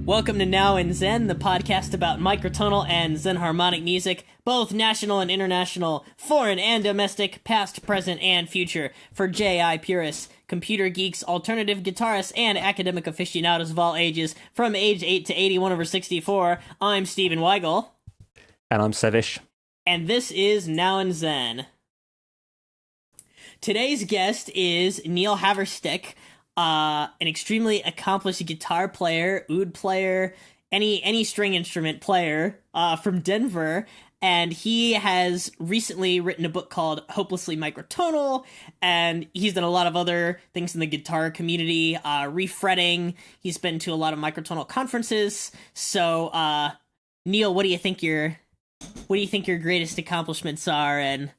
Welcome to Now in Zen, the podcast about microtonal and Zen harmonic music, both national and international, foreign and domestic, past, present, and future, for J.I. purists, computer geeks, alternative guitarists, and academic aficionados of all ages, from age 8 to 81/64. I'm Stephen Weigel. And I'm Sevish. And this is Now in Zen. Today's guest is Neil Haverstick, an extremely accomplished guitar player, oud player, any string instrument player from Denver, and he has recently written a book called Hopelessly Microtonal, and he's done a lot of other things in the guitar community, refretting. He's been to a lot of microtonal conferences. So, Neil, what do you think your greatest accomplishments are, and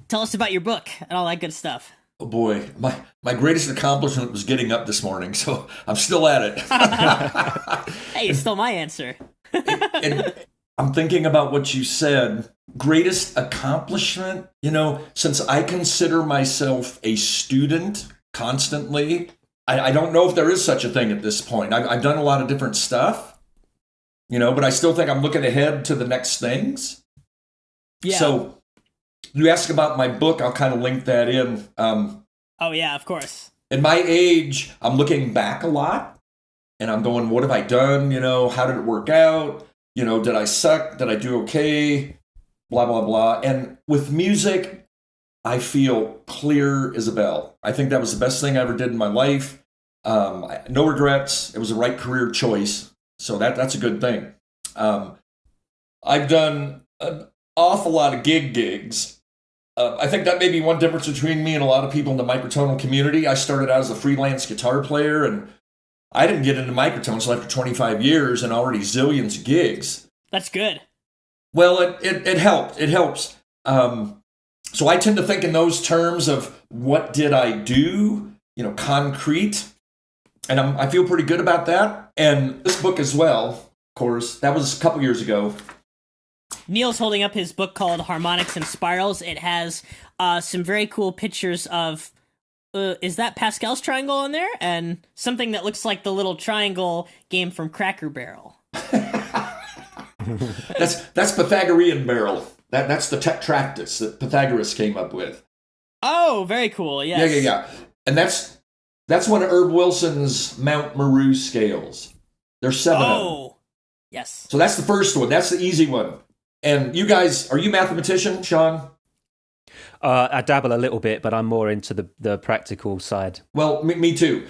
tell us about your book and all that good stuff. Oh boy, my greatest accomplishment was getting up this morning, so I'm still at it. Hey, you stole my answer. And I'm thinking about what you said. Greatest accomplishment? You know, since I consider myself a student constantly, I don't know if there is such a thing at this point. I've done a lot of different stuff, you know, but I still think I'm looking ahead to the next things. Yeah. So you ask about my book, I'll kind of link that in. Oh, yeah, of course. At my age, I'm looking back a lot, and I'm going, what have I done? You know, how did it work out? You know, did I suck? Did I do okay? Blah, blah, blah. And with music, I feel clear as a bell. I think that was the best thing I ever did in my life. No regrets. It was the right career choice. So that's a good thing. I've done an awful lot of gigs. I think that may be one difference between me and a lot of people in the microtonal community. I started out as a freelance guitar player, and I didn't get into microtones until after 25 years and already zillions of gigs. That's good. Well, it helped. It helps. So I tend to think in those terms of what did I do, you know, concrete. And I feel pretty good about that. And this book as well, of course, that was a couple years ago. Neil's holding up his book called Harmonics and Spirals. It has some very cool pictures of, is that Pascal's triangle on there? And something that looks like the little triangle game from Cracker Barrel. That's Pythagorean barrel. That's the tetractys that Pythagoras came up with. Oh, very cool, yes. Yeah. And that's one of Herb Wilson's Mount Meru scales. There's 7 of them. Oh, yes. So that's the first one. That's the easy one. And you guys, are you a mathematician, Sean? I dabble a little bit, but I'm more into the practical side. Well, me too.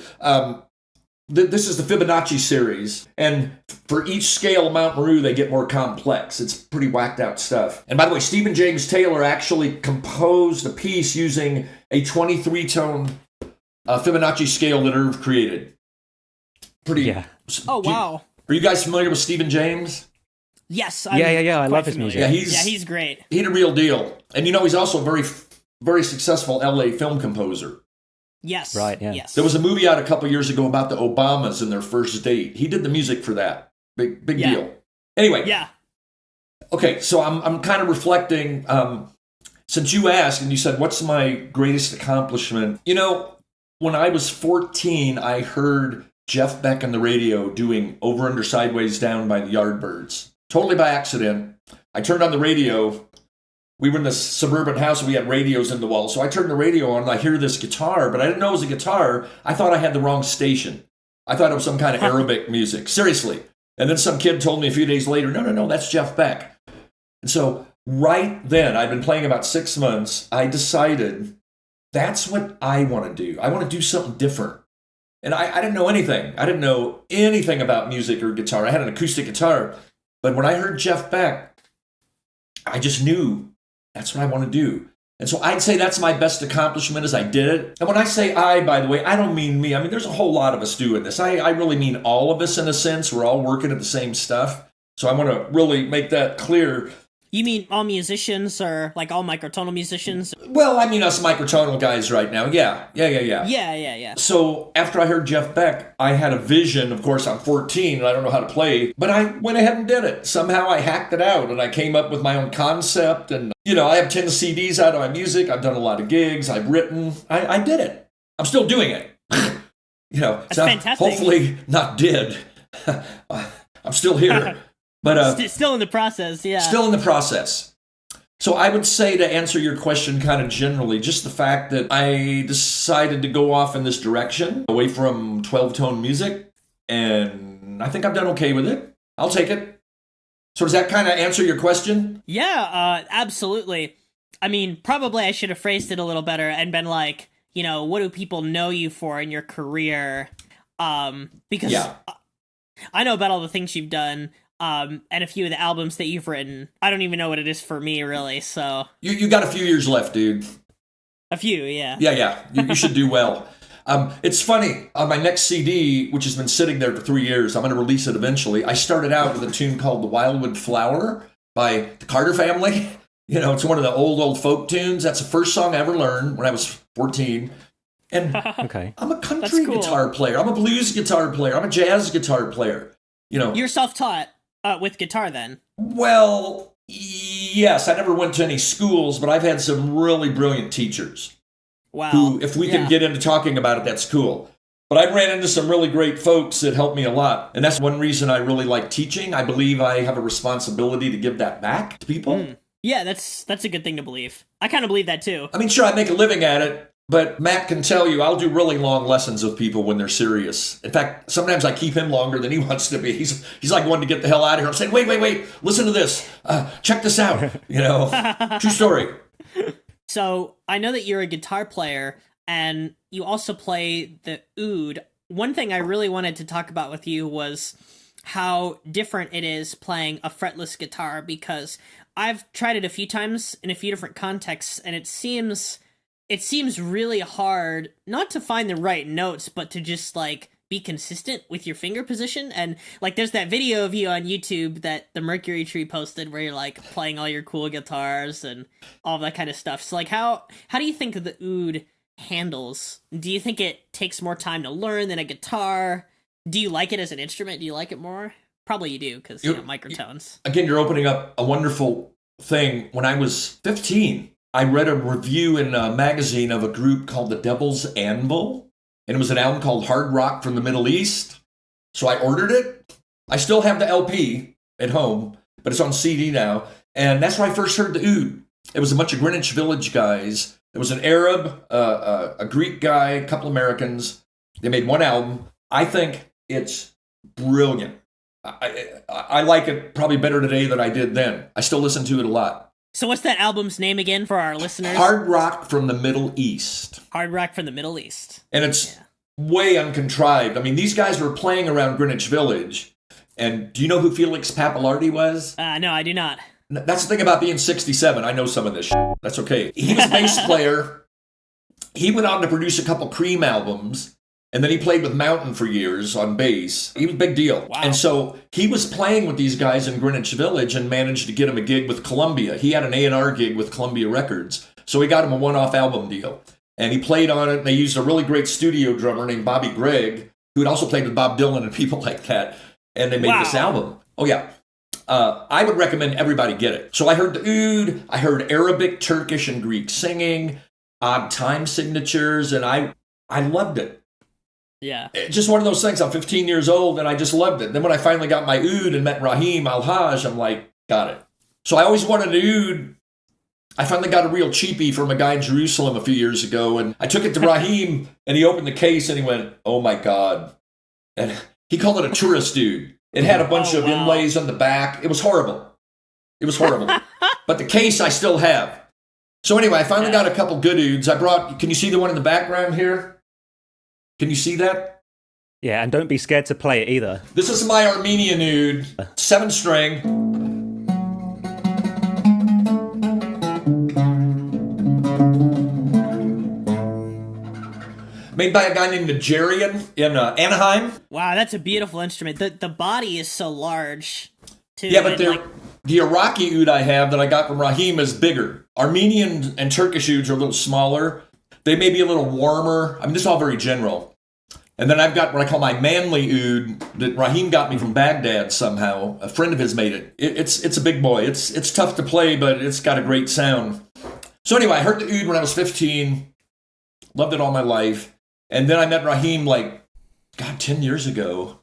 This is the Fibonacci series, and for each scale of Mount Meru, they get more complex. It's pretty whacked out stuff. And by the way, Stephen James Taylor actually composed a piece using a 23-tone Fibonacci scale that Irv created. Pretty. Yeah. Oh, wow. Are you guys familiar with Stephen James? Yes. Yeah. I love his music. Yeah, he's great. He's a real deal. And you know, he's also a very, very successful LA film composer. Yes. Right, yeah. Yes. There was a movie out a couple years ago about the Obamas and their first date. He did the music for that. Big deal. Anyway. Yeah. Okay, so I'm kind of reflecting, since you asked and you said, what's my greatest accomplishment? You know, when I was 14, I heard Jeff Beck on the radio doing Over, Under, Sideways, Down by the Yardbirds. Totally by accident. I turned on the radio. We were in this suburban house and we had radios in the wall. So I turned the radio on and I hear this guitar, but I didn't know it was a guitar. I thought I had the wrong station. I thought it was some kind of Arabic music. Seriously. And then some kid told me a few days later, no, that's Jeff Beck. And so right then, I'd been playing about 6 months. I decided that's what I want to do. I want to do something different. And I didn't know anything. I didn't know anything about music or guitar. I had an acoustic guitar. But when I heard Jeff Beck, I just knew that's what I want to do. And so I'd say that's my best accomplishment is I did it. And when I say I, by the way, I don't mean me. I mean, there's a whole lot of us doing this. I really mean all of us in a sense. We're all working at the same stuff. So I want to really make that clear. You mean all musicians or like all microtonal musicians? Well, I mean us microtonal guys right now. Yeah. Yeah. So after I heard Jeff Beck, I had a vision. Of course, I'm 14 and I don't know how to play, but I went ahead and did it. Somehow I hacked it out and I came up with my own concept. And, you know, I have 10 CDs out of my music. I've done a lot of gigs. I've written. I did it. I'm still doing it. You know, that's fantastic. Hopefully not dead. I'm still here, but Still in the process, yeah. still in the process. So I would say, to answer your question kind of generally, just the fact that I decided to go off in this direction, away from 12-tone music, and I think I've done okay with it. I'll take it. So does that kind of answer your question? Yeah, absolutely. I mean, probably I should have phrased it a little better and been like, you know, what do people know you for in your career? Because I know about all the things you've done, and a few of the albums that you've written. I don't even know what it is for me, really, so... You got a few years left, dude. A few, yeah. Yeah. You should do well. It's funny, on my next CD, which has been sitting there for 3 years, I'm going to release it eventually. I started out with a tune called The Wildwood Flower by the Carter Family. You know, it's one of the old folk tunes. That's the first song I ever learned when I was 14. And Okay. I'm a country guitar player. I'm a blues guitar player. I'm a jazz guitar player. You know, You're self-taught with guitar, then? well, yes, I never went to any schools, but I've had some really brilliant teachers. Wow. Who, if we can get into talking about it, that's cool. But I ran into some really great folks that helped me a lot. And that's one reason I really like teaching. I believe I have a responsibility to give that back to people. Yeah, that's a good thing to believe. I kind of believe that, too. I mean, sure, I make a living at it, but Matt can tell you I'll do really long lessons with people when they're serious. In fact, sometimes I keep him longer than he wants to be. He's like wanting to get the hell out of here. I'm saying, wait, listen to this. Check this out. You know, true story. So, I know that you're a guitar player, and you also play the oud. One thing I really wanted to talk about with you was how different it is playing a fretless guitar, because I've tried it a few times in a few different contexts, and it seems really hard not to find the right notes, but to just, like, be consistent with your finger position. And, like, there's that video of you on YouTube that the Mercury Tree posted where you're, like, playing all your cool guitars and all that kind of stuff. So, like, how do you think the oud handles? Do you think it takes more time to learn than a guitar? Do you like it as an instrument? Do you like it more? Probably you do, because, you know, microtones. Again, you're opening up a wonderful thing. When I was 15, I read a review in a magazine of a group called the Devil's Anvil. And it was an album called Hard Rock from the Middle East. So I ordered it. I still have the LP at home, but it's on CD now. And that's where I first heard the oud. It was a bunch of Greenwich Village guys. There was an Arab, a Greek guy, a couple Americans. They made one album. I think it's brilliant. I like it probably better today than I did then. I still listen to it a lot. So what's that album's name again for our listeners? Hard Rock from the Middle East. Hard Rock from the Middle East. And it's way uncontrived. I mean, these guys were playing around Greenwich Village. And do you know who Felix Pappalardi was? No, I do not. That's the thing about being 67. I know some of this shit. That's okay. He was a bass player. He went on to produce a couple Cream albums. And then he played with Mountain for years on bass. He was a big deal. Wow. And so he was playing with these guys in Greenwich Village and managed to get him a gig with Columbia. He had an A&R gig with Columbia Records. So he got him a one-off album deal. And he played on it. They used a really great studio drummer named Bobby Gregg, who had also played with Bob Dylan and people like that. And they made this album. Oh, yeah. I would recommend everybody get it. So I heard the oud. I heard Arabic, Turkish, and Greek singing, odd time signatures, and I loved it. Yeah. It's just one of those things. I'm 15 years old, and I just loved it. Then when I finally got my oud and met Rahim Al-Haj, I'm like, got it. So I always wanted an oud. I finally got a real cheapie from a guy in Jerusalem a few years ago, and I took it to Rahim, and he opened the case, and he went, oh, my God. And he called it a tourist oud. It had a bunch of inlays on the back. It was horrible. It was horrible. But the case I still have. So anyway, I finally got a couple good ouds. Can you see the one in the background here? Can you see that? Yeah, and don't be scared to play it either. This is my Armenian oud, 7-string. Made by a guy named Nigerian in Anaheim. Wow, that's a beautiful instrument. The body is so large, too. Yeah, but the Iraqi oud I have that I got from Rahim is bigger. Armenian and Turkish ouds are a little smaller. They may be a little warmer. I mean, this is all very general. And then I've got what I call my manly oud that Rahim got me from Baghdad somehow. A friend of his made it. It's a big boy. It's tough to play, but it's got a great sound. So anyway, I heard the oud when I was 15. Loved it all my life. And then I met Rahim 10 years ago.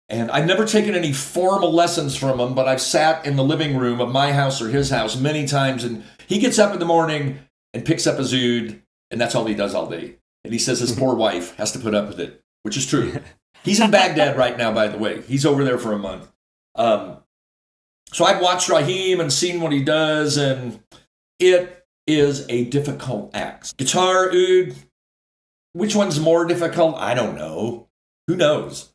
And I've never taken any formal lessons from him, but I've sat in the living room of my house or his house many times, and he gets up in the morning and picks up his oud, and that's all he does all day. And he says his poor wife has to put up with it, which is true. He's in Baghdad right now, by the way. He's over there for a month. So I've watched Raheem and seen what he does, and it is a difficult act. Guitar, oud, which one's more difficult? I don't know. Who knows?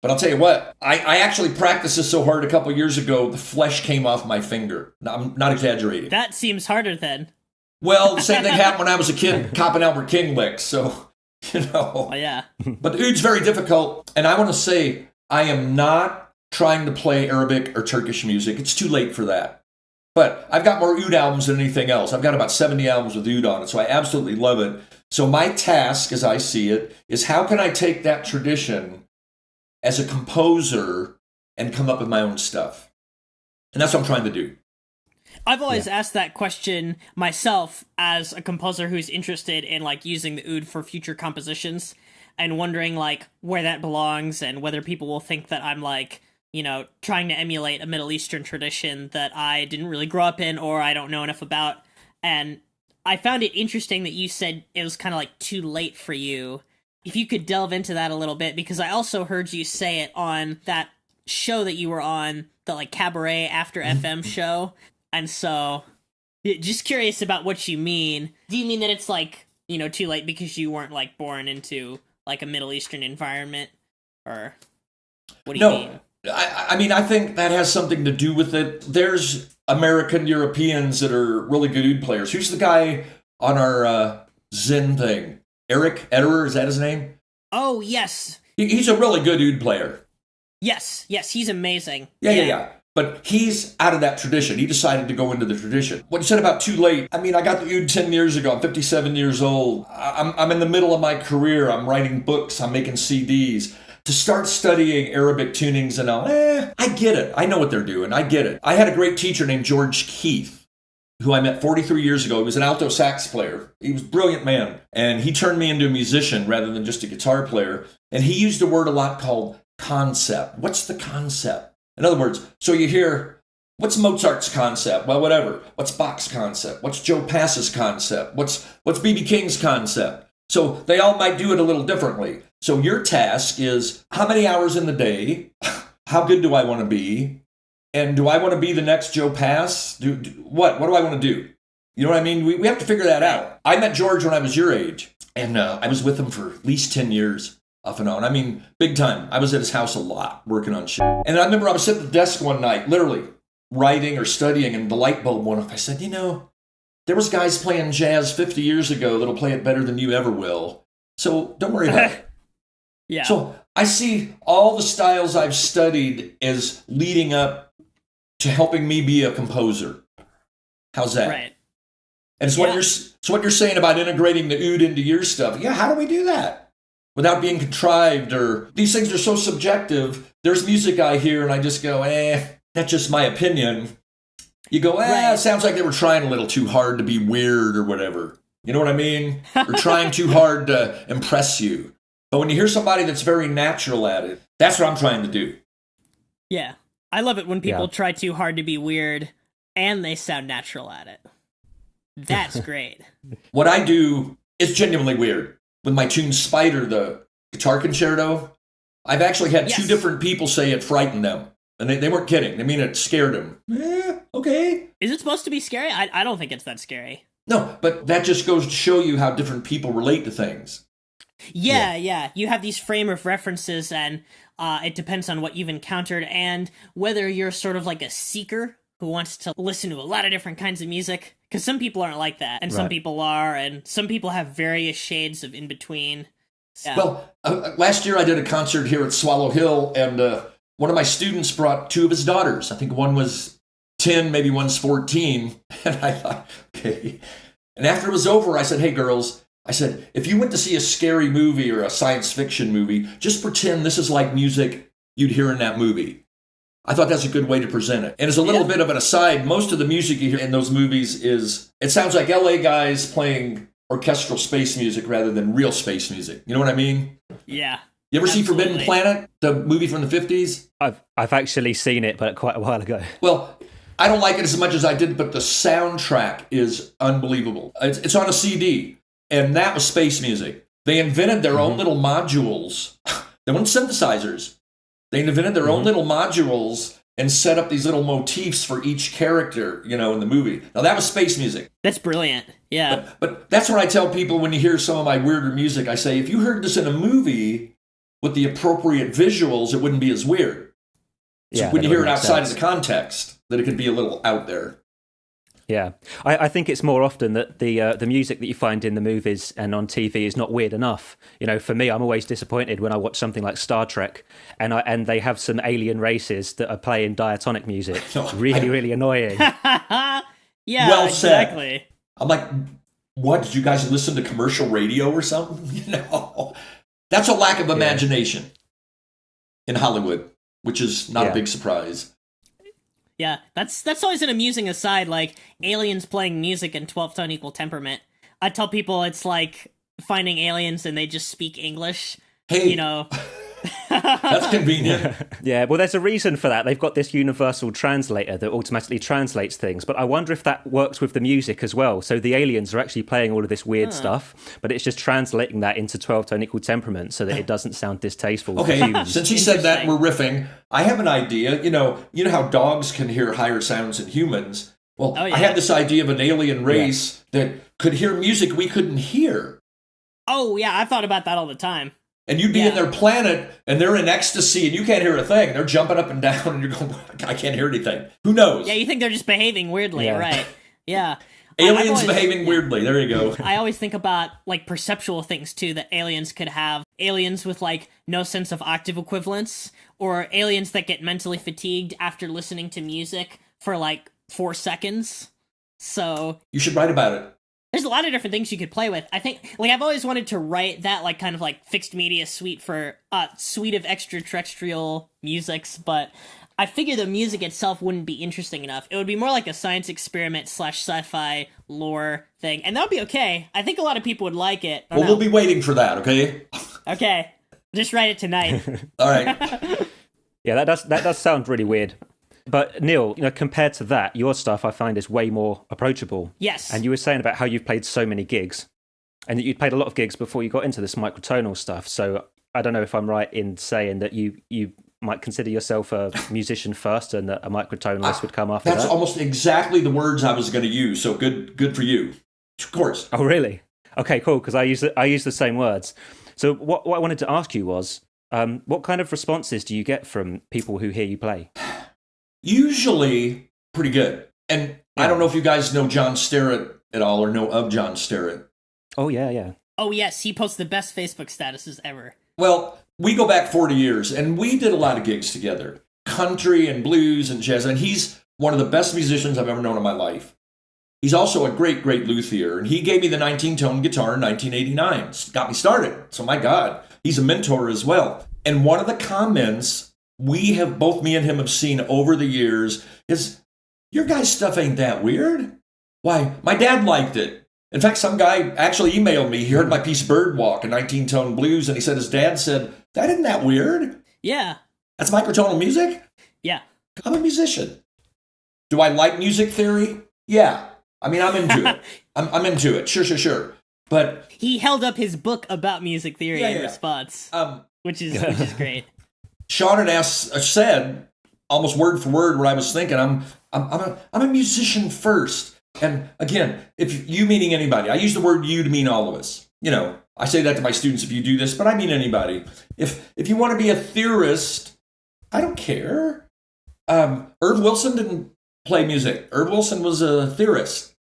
But I'll tell you what, I actually practiced this so hard a couple years ago, the flesh came off my finger. I'm not exaggerating. That seems harder then. Well, the same thing happened when I was a kid, copping Albert King licks. So, Oh, yeah. But the oud's very difficult. And I want to say, I am not trying to play Arabic or Turkish music. It's too late for that. But I've got more oud albums than anything else. I've got about 70 albums with oud on it. So I absolutely love it. So my task, as I see it, is how can I take that tradition as a composer and come up with my own stuff? And that's what I'm trying to do. I've always asked that question myself as a composer who's interested in like using the oud for future compositions and wondering like where that belongs and whether people will think that I'm like, you know, trying to emulate a Middle Eastern tradition that I didn't really grow up in or I don't know enough about. And I found it interesting that you said it was kind of like too late for you. If you could delve into that a little bit, because I also heard you say it on that show that you were on, the like Cabaret After FM show. And so, just curious about what you mean. Do you mean that it's like, you know, too late because you weren't like born into like a Middle Eastern environment? Or what do you mean? I mean, I think that has something to do with it. There's American Europeans that are really good oud players. Who's the guy on our Zen thing? Eric Ederer, is that his name? Oh, yes. He's a really good oud player. Yes, he's amazing. Yeah. But he's out of that tradition. He decided to go into the tradition. What you said about too late, I mean, I got the oud 10 years ago. I'm 57 years old. I'm in the middle of my career. I'm writing books. I'm making CDs. To start studying Arabic tunings and all, I get it. I know what they're doing. I get it. I had a great teacher named George Keith, who I met 43 years ago. He was an alto sax player. He was a brilliant man. And he turned me into a musician rather than just a guitar player. And he used a word a lot called concept. What's the concept? In other words, so you hear, what's Mozart's concept? Well, whatever. What's Bach's concept? What's Joe Pass's concept? What's B.B. King's concept? So they all might do it a little differently. So your task is, how many hours in the day? How good do I want to be? And do I want to be the next Joe Pass? What do I want to do? You know what I mean? We have to figure that out. I met George when I was your age, and I was with him for at least 10 years. Off and on. I mean, big time. I was at his house a lot, working on shit. And I remember I was sitting at the desk one night, literally writing or studying, and the light bulb went off. I said, you know, there was guys playing jazz 50 years ago that'll play it better than you ever will. So don't worry about it. Yeah. So I see all the styles I've studied as leading up to helping me be a composer. How's that? Right. And it's what you're saying about integrating the oud into your stuff. Yeah, how do we do that? Without being contrived, or these things are so subjective. There's music I hear and I just go, that's just my opinion. You go, It sounds like they were trying a little too hard to be weird or whatever. You know what I mean? They're trying too hard to impress you. But when you hear somebody that's very natural at it, that's what I'm trying to do. Yeah. I love it when people try too hard to be weird and they sound natural at it. That's great. What I do is genuinely weird. With my tune Spider, the guitar concerto, I've actually had two different people say it frightened them. And they weren't kidding. I mean, it scared them. Okay. Is it supposed to be scary? I don't think it's that scary. No, but that just goes to show you how different people relate to things. Yeah. You have these frame of references, and it depends on what you've encountered and whether you're sort of like a seeker who wants to listen to a lot of different kinds of music. Because some people aren't like that, and some people are, and some people have various shades of in between. Yeah. Well, last year I did a concert here at Swallow Hill, and one of my students brought two of his daughters. I think one was 10, maybe one's 14. And I thought, okay. And after it was over, I said, hey, girls, I said, if you went to see a scary movie or a science fiction movie, just pretend this is like music you'd hear in that movie. I thought that's a good way to present it. And as a little bit of an aside, most of the music you hear in those movies it sounds like LA guys playing orchestral space music rather than real space music. You know what I mean? Yeah. You ever see Forbidden Absolutely. Planet, the movie from the 50s? I've actually seen it, but quite a while ago. Well, I don't like it as much as I did, but the soundtrack is unbelievable. It's on a CD, and that was space music. They invented their own little modules. They weren't synthesizers. They invented their own little modules and set up these little motifs for each character, in the movie. Now, that was space music. That's brilliant. Yeah. But that's what I tell people when you hear some of my weirder music. I say, if you heard this in a movie with the appropriate visuals, it wouldn't be as weird. So Yeah, when you that hear would it make outside sense. of the context, that it could be a little out there. Yeah, I think it's more often that the music that you find in the movies and on TV is not weird enough. For me, I'm always disappointed when I watch something like Star Trek and they have some alien races that are playing diatonic music. No, Really annoying. Yeah. Well said. Exactly. I'm like, what? Did you guys listen to commercial radio or something? That's a lack of imagination in Hollywood, which is not a big surprise. Yeah, that's always an amusing aside, like aliens playing music in 12-tone equal temperament. I tell people it's like finding aliens and they just speak English, Hey, that's convenient. Yeah, well, there's a reason for that. They've got this universal translator that automatically translates things, but I wonder if that works with the music as well. So the aliens are actually playing all of this weird stuff, but it's just translating that into 12-tone equal temperament so that it doesn't sound distasteful for Okay, humans. since he said that, we're riffing. I have an idea. You know how dogs can hear higher sounds than humans? Well, Oh, yeah. I had this idea of an alien race that could hear music we couldn't hear. Oh, yeah, I've thought about that all the time. And you'd be in their planet, and they're in ecstasy, and you can't hear a thing. They're jumping up and down, and you're going, I can't hear anything. Who knows? Yeah, you think they're just behaving weirdly, right? Yeah. Aliens behaving weirdly. There you go. I always think about, like, perceptual things, too, that aliens could have. Aliens with, like, no sense of octave equivalence, or aliens that get mentally fatigued after listening to music for, like, 4 seconds. So You should write about it. there's a lot of different things you could play with. I think, like, I've always wanted to write that, like, kind of, like, fixed media suite for, suite of extraterrestrial musics, but I figure the music itself wouldn't be interesting enough. It would be more like a science experiment / sci-fi lore thing, and that would be okay. I think a lot of people would like it. I don't Well, we'll be waiting for that, okay? Okay, just write it tonight. All right. Yeah, that does sound really weird. But Neil, compared to that, your stuff I find is way more approachable. Yes. And you were saying about how you've played so many gigs, and that you'd played a lot of gigs before you got into this microtonal stuff. So I don't know if I'm right in saying that you might consider yourself a musician first, and that a microtonalist would come after That's that. almost exactly the words I was going to use. So good for you. Of course. Oh, really? Okay, cool. Because I use the same words. So what I wanted to ask you was, what kind of responses do you get from people who hear you play? Usually pretty good. And I don't know if you guys know John Sterrett at all or know of John Sterrett. Oh, yeah. Oh, yes, he posts the best Facebook statuses ever. Well, we go back 40 years, and we did a lot of gigs together. Country and blues and jazz, and he's one of the best musicians I've ever known in my life. He's also a great luthier, and he gave me the 19-tone guitar in 1989. Got me started. So my God, he's a mentor as well. And one of the comments both me and him have seen over the years is, your guys' stuff ain't that weird. Why, my dad liked it. In fact, some guy actually emailed me. He heard my piece Birdwalk, a 19-tone blues, and he said his dad said, that isn't that weird. Yeah. That's microtonal music? Yeah. I'm a musician. Do I like music theory? Yeah. I mean, I'm into it. I'm into it. Sure. But He held up his book about music theory in response, which is great. Sean had said almost word for word what I was thinking. I'm a musician first. And again, if you meaning anybody, I use the word you to mean all of us. I say that to my students if you do this, but I mean anybody. If you want to be a theorist, I don't care. Irv Wilson didn't play music. Irv Wilson was a theorist,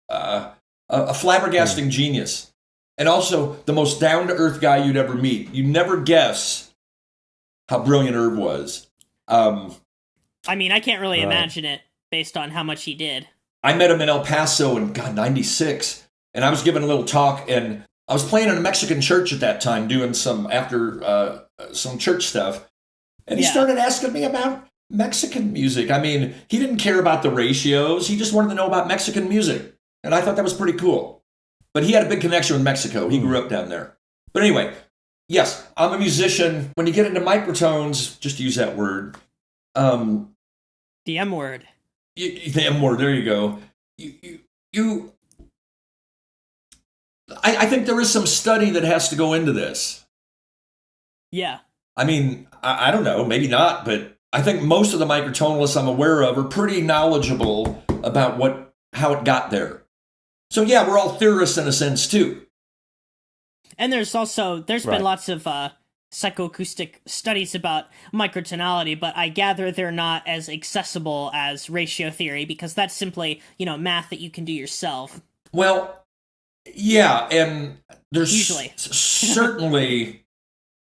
a flabbergasting genius, and also the most down-to-earth guy you'd ever meet. You never guess how brilliant Irv was. I mean, I can't really imagine it based on how much he did. I met him in El Paso in, 96, and I was giving a little talk, and I was playing in a Mexican church at that time, doing some church stuff, and he started asking me about Mexican music. I mean, he didn't care about the ratios. He just wanted to know about Mexican music, and I thought that was pretty cool. But he had a big connection with Mexico. He grew up down there. But anyway, yes, I'm a musician. When you get into microtones, just use that word. The M word. The M word. There you go. You I think there is some study that has to go into this. Yeah. I mean, I don't know, maybe not, but I think most of the microtonalists I'm aware of are pretty knowledgeable about how it got there. So yeah, we're all theorists in a sense too. And there's Right. been lots of psychoacoustic studies about microtonality, but I gather they're not as accessible as ratio theory because that's simply, math that you can do yourself. Well, yeah, and there's Usually. certainly,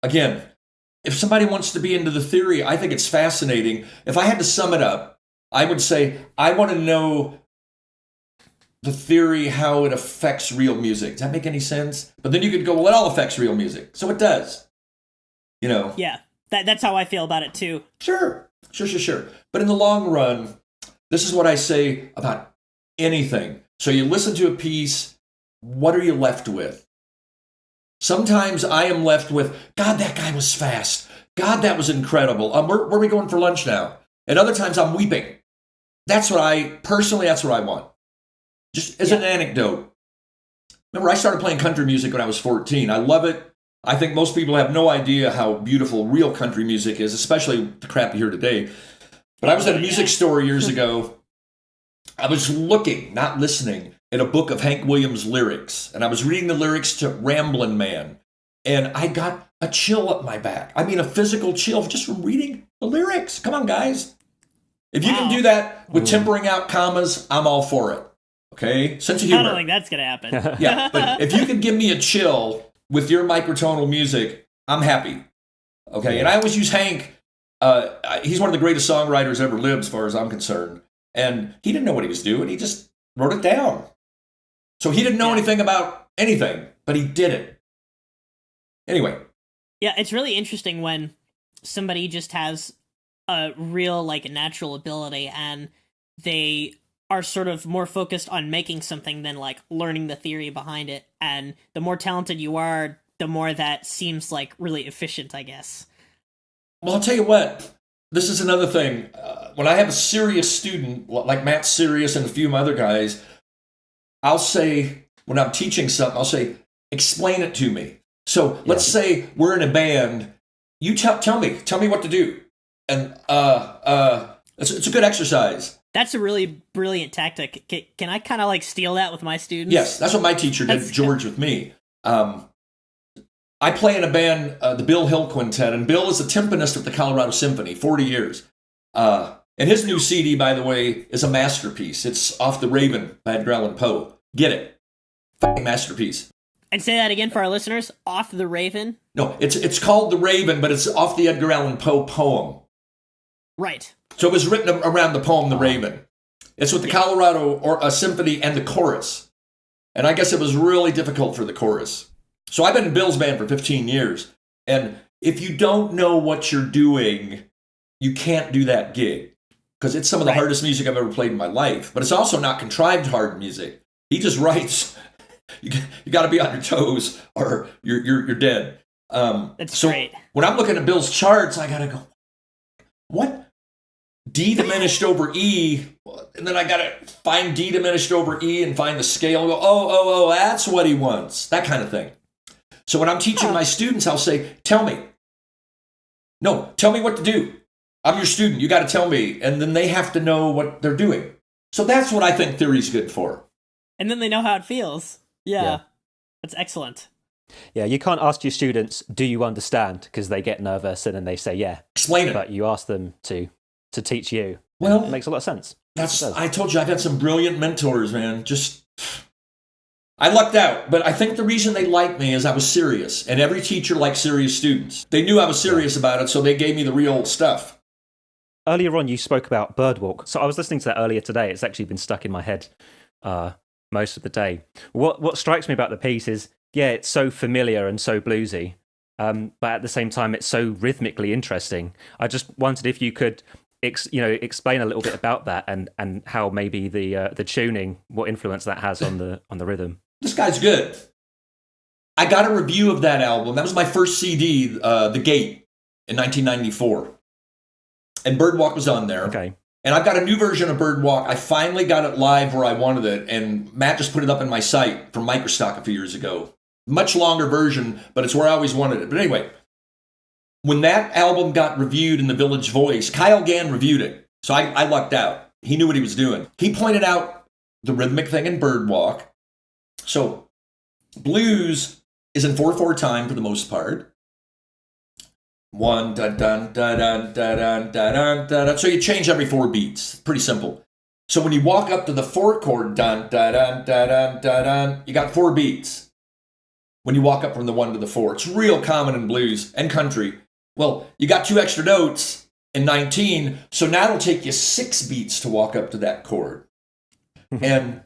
again, if somebody wants to be into the theory, I think it's fascinating. If I had to sum it up, I would say I want to know the theory, how it affects real music. Does that make any sense? But then you could go, well, it all affects real music. So it does. Yeah, that's how I feel about it too. Sure. But in the long run, this is what I say about anything. So you listen to a piece, what are you left with? Sometimes I am left with, God, that guy was fast. God, that was incredible. Where are we going for lunch now? And other times I'm weeping. That's what I want. Just as an anecdote. Remember, I started playing country music when I was 14. I love it. I think most people have no idea how beautiful real country music is, especially the crap you hear today. But I was at a music store years ago. I was looking, not listening, at a book of Hank Williams lyrics. And I was reading the lyrics to Ramblin' Man. And I got a chill up my back. I mean, a physical chill just from reading the lyrics. Come on, guys. If you can do that with tempering out commas, I'm all for it. Okay? Sense of humor. I don't think that's going to happen. Yeah, but if you can give me a chill with your microtonal music, I'm happy. Okay? And I always use Hank. He's one of the greatest songwriters ever lived, as far as I'm concerned. And he didn't know what he was doing. He just wrote it down. So he didn't know anything about anything, but he did it. Anyway. Yeah, it's really interesting when somebody just has a real, natural ability and they are sort of more focused on making something than, learning the theory behind it. And the more talented you are, the more that seems, really efficient, I guess. Well, I'll tell you what. This is another thing. When I have a serious student, like Matt's serious and a few of my other guys, I'll say, when I'm teaching something, I'll say, explain it to me. So let's say we're in a band. You tell me what to do. And it's a good exercise. That's a really brilliant tactic. Can I kind of steal that with my students? Yes, that's what my teacher did, George, with me. I play in a band, the Bill Hill Quintet, and Bill is a timpanist with the Colorado Symphony, 40 years. And his new CD, by the way, is a masterpiece. It's Off the Raven by Edgar Allan Poe. Get it. Fucking masterpiece. And say that again for our listeners. Off the Raven? No, it's called The Raven, but it's off the Edgar Allan Poe poem. Right. So it was written around the poem The Raven. It's with the Colorado Symphony and the chorus. And I guess it was really difficult for the chorus. So I've been in Bill's band for 15 years. And if you don't know what you're doing, you can't do that gig. Because it's some of the hardest music I've ever played in my life. But it's also not contrived hard music. He just writes. You got to be on your toes or you're dead. That's great. When I'm looking at Bill's charts, I got to go, what? D diminished over E, and then I got to find D diminished over E and find the scale and go, oh, that's what he wants. That kind of thing. So when I'm teaching my students, I'll say, tell me what to do. I'm your student. You got to tell me. And then they have to know what they're doing. So that's what I think theory's good for. And then they know how it feels. Yeah. That's excellent. Yeah, you can't ask your students, do you understand? Because they get nervous and then they say, yeah. Explain it. But you ask them to teach you. Well, it makes a lot of sense. I told you, I've had some brilliant mentors, man. I lucked out, but I think the reason they liked me is I was serious, and every teacher likes serious students. They knew I was serious about it, so they gave me the real stuff. Earlier on, you spoke about Birdwalk. So I was listening to that earlier today. It's actually been stuck in my head most of the day. What strikes me about the piece is, it's so familiar and so bluesy, but at the same time, it's so rhythmically interesting. I just wondered if you could explain a little bit about that and how maybe the tuning, what influence that has on the rhythm. This guy's good. I got a review of that album. That was my first CD, The Gate, in 1994. And Birdwalk was on there. Okay. And I've got a new version of Birdwalk. I finally got it live where I wanted it. And Matt just put it up in my site from Microstock a few years ago. Much longer version, but it's where I always wanted it. But anyway, when that album got reviewed in the Village Voice, Kyle Gann reviewed it. So I lucked out. He knew what he was doing. He pointed out the rhythmic thing in Birdwalk. So blues is in 4/4 time for the most part. 1 dun dun dun dun dun dun dun dun. So you change every 4 beats. Pretty simple. So when you walk up to the 4 chord, dun dun dun dun dun dun, you got 4 beats. When you walk up from the 1 to the 4, it's real common in blues and country. Well, you got 2 extra notes in 19, so now it'll take you 6 beats to walk up to that chord. And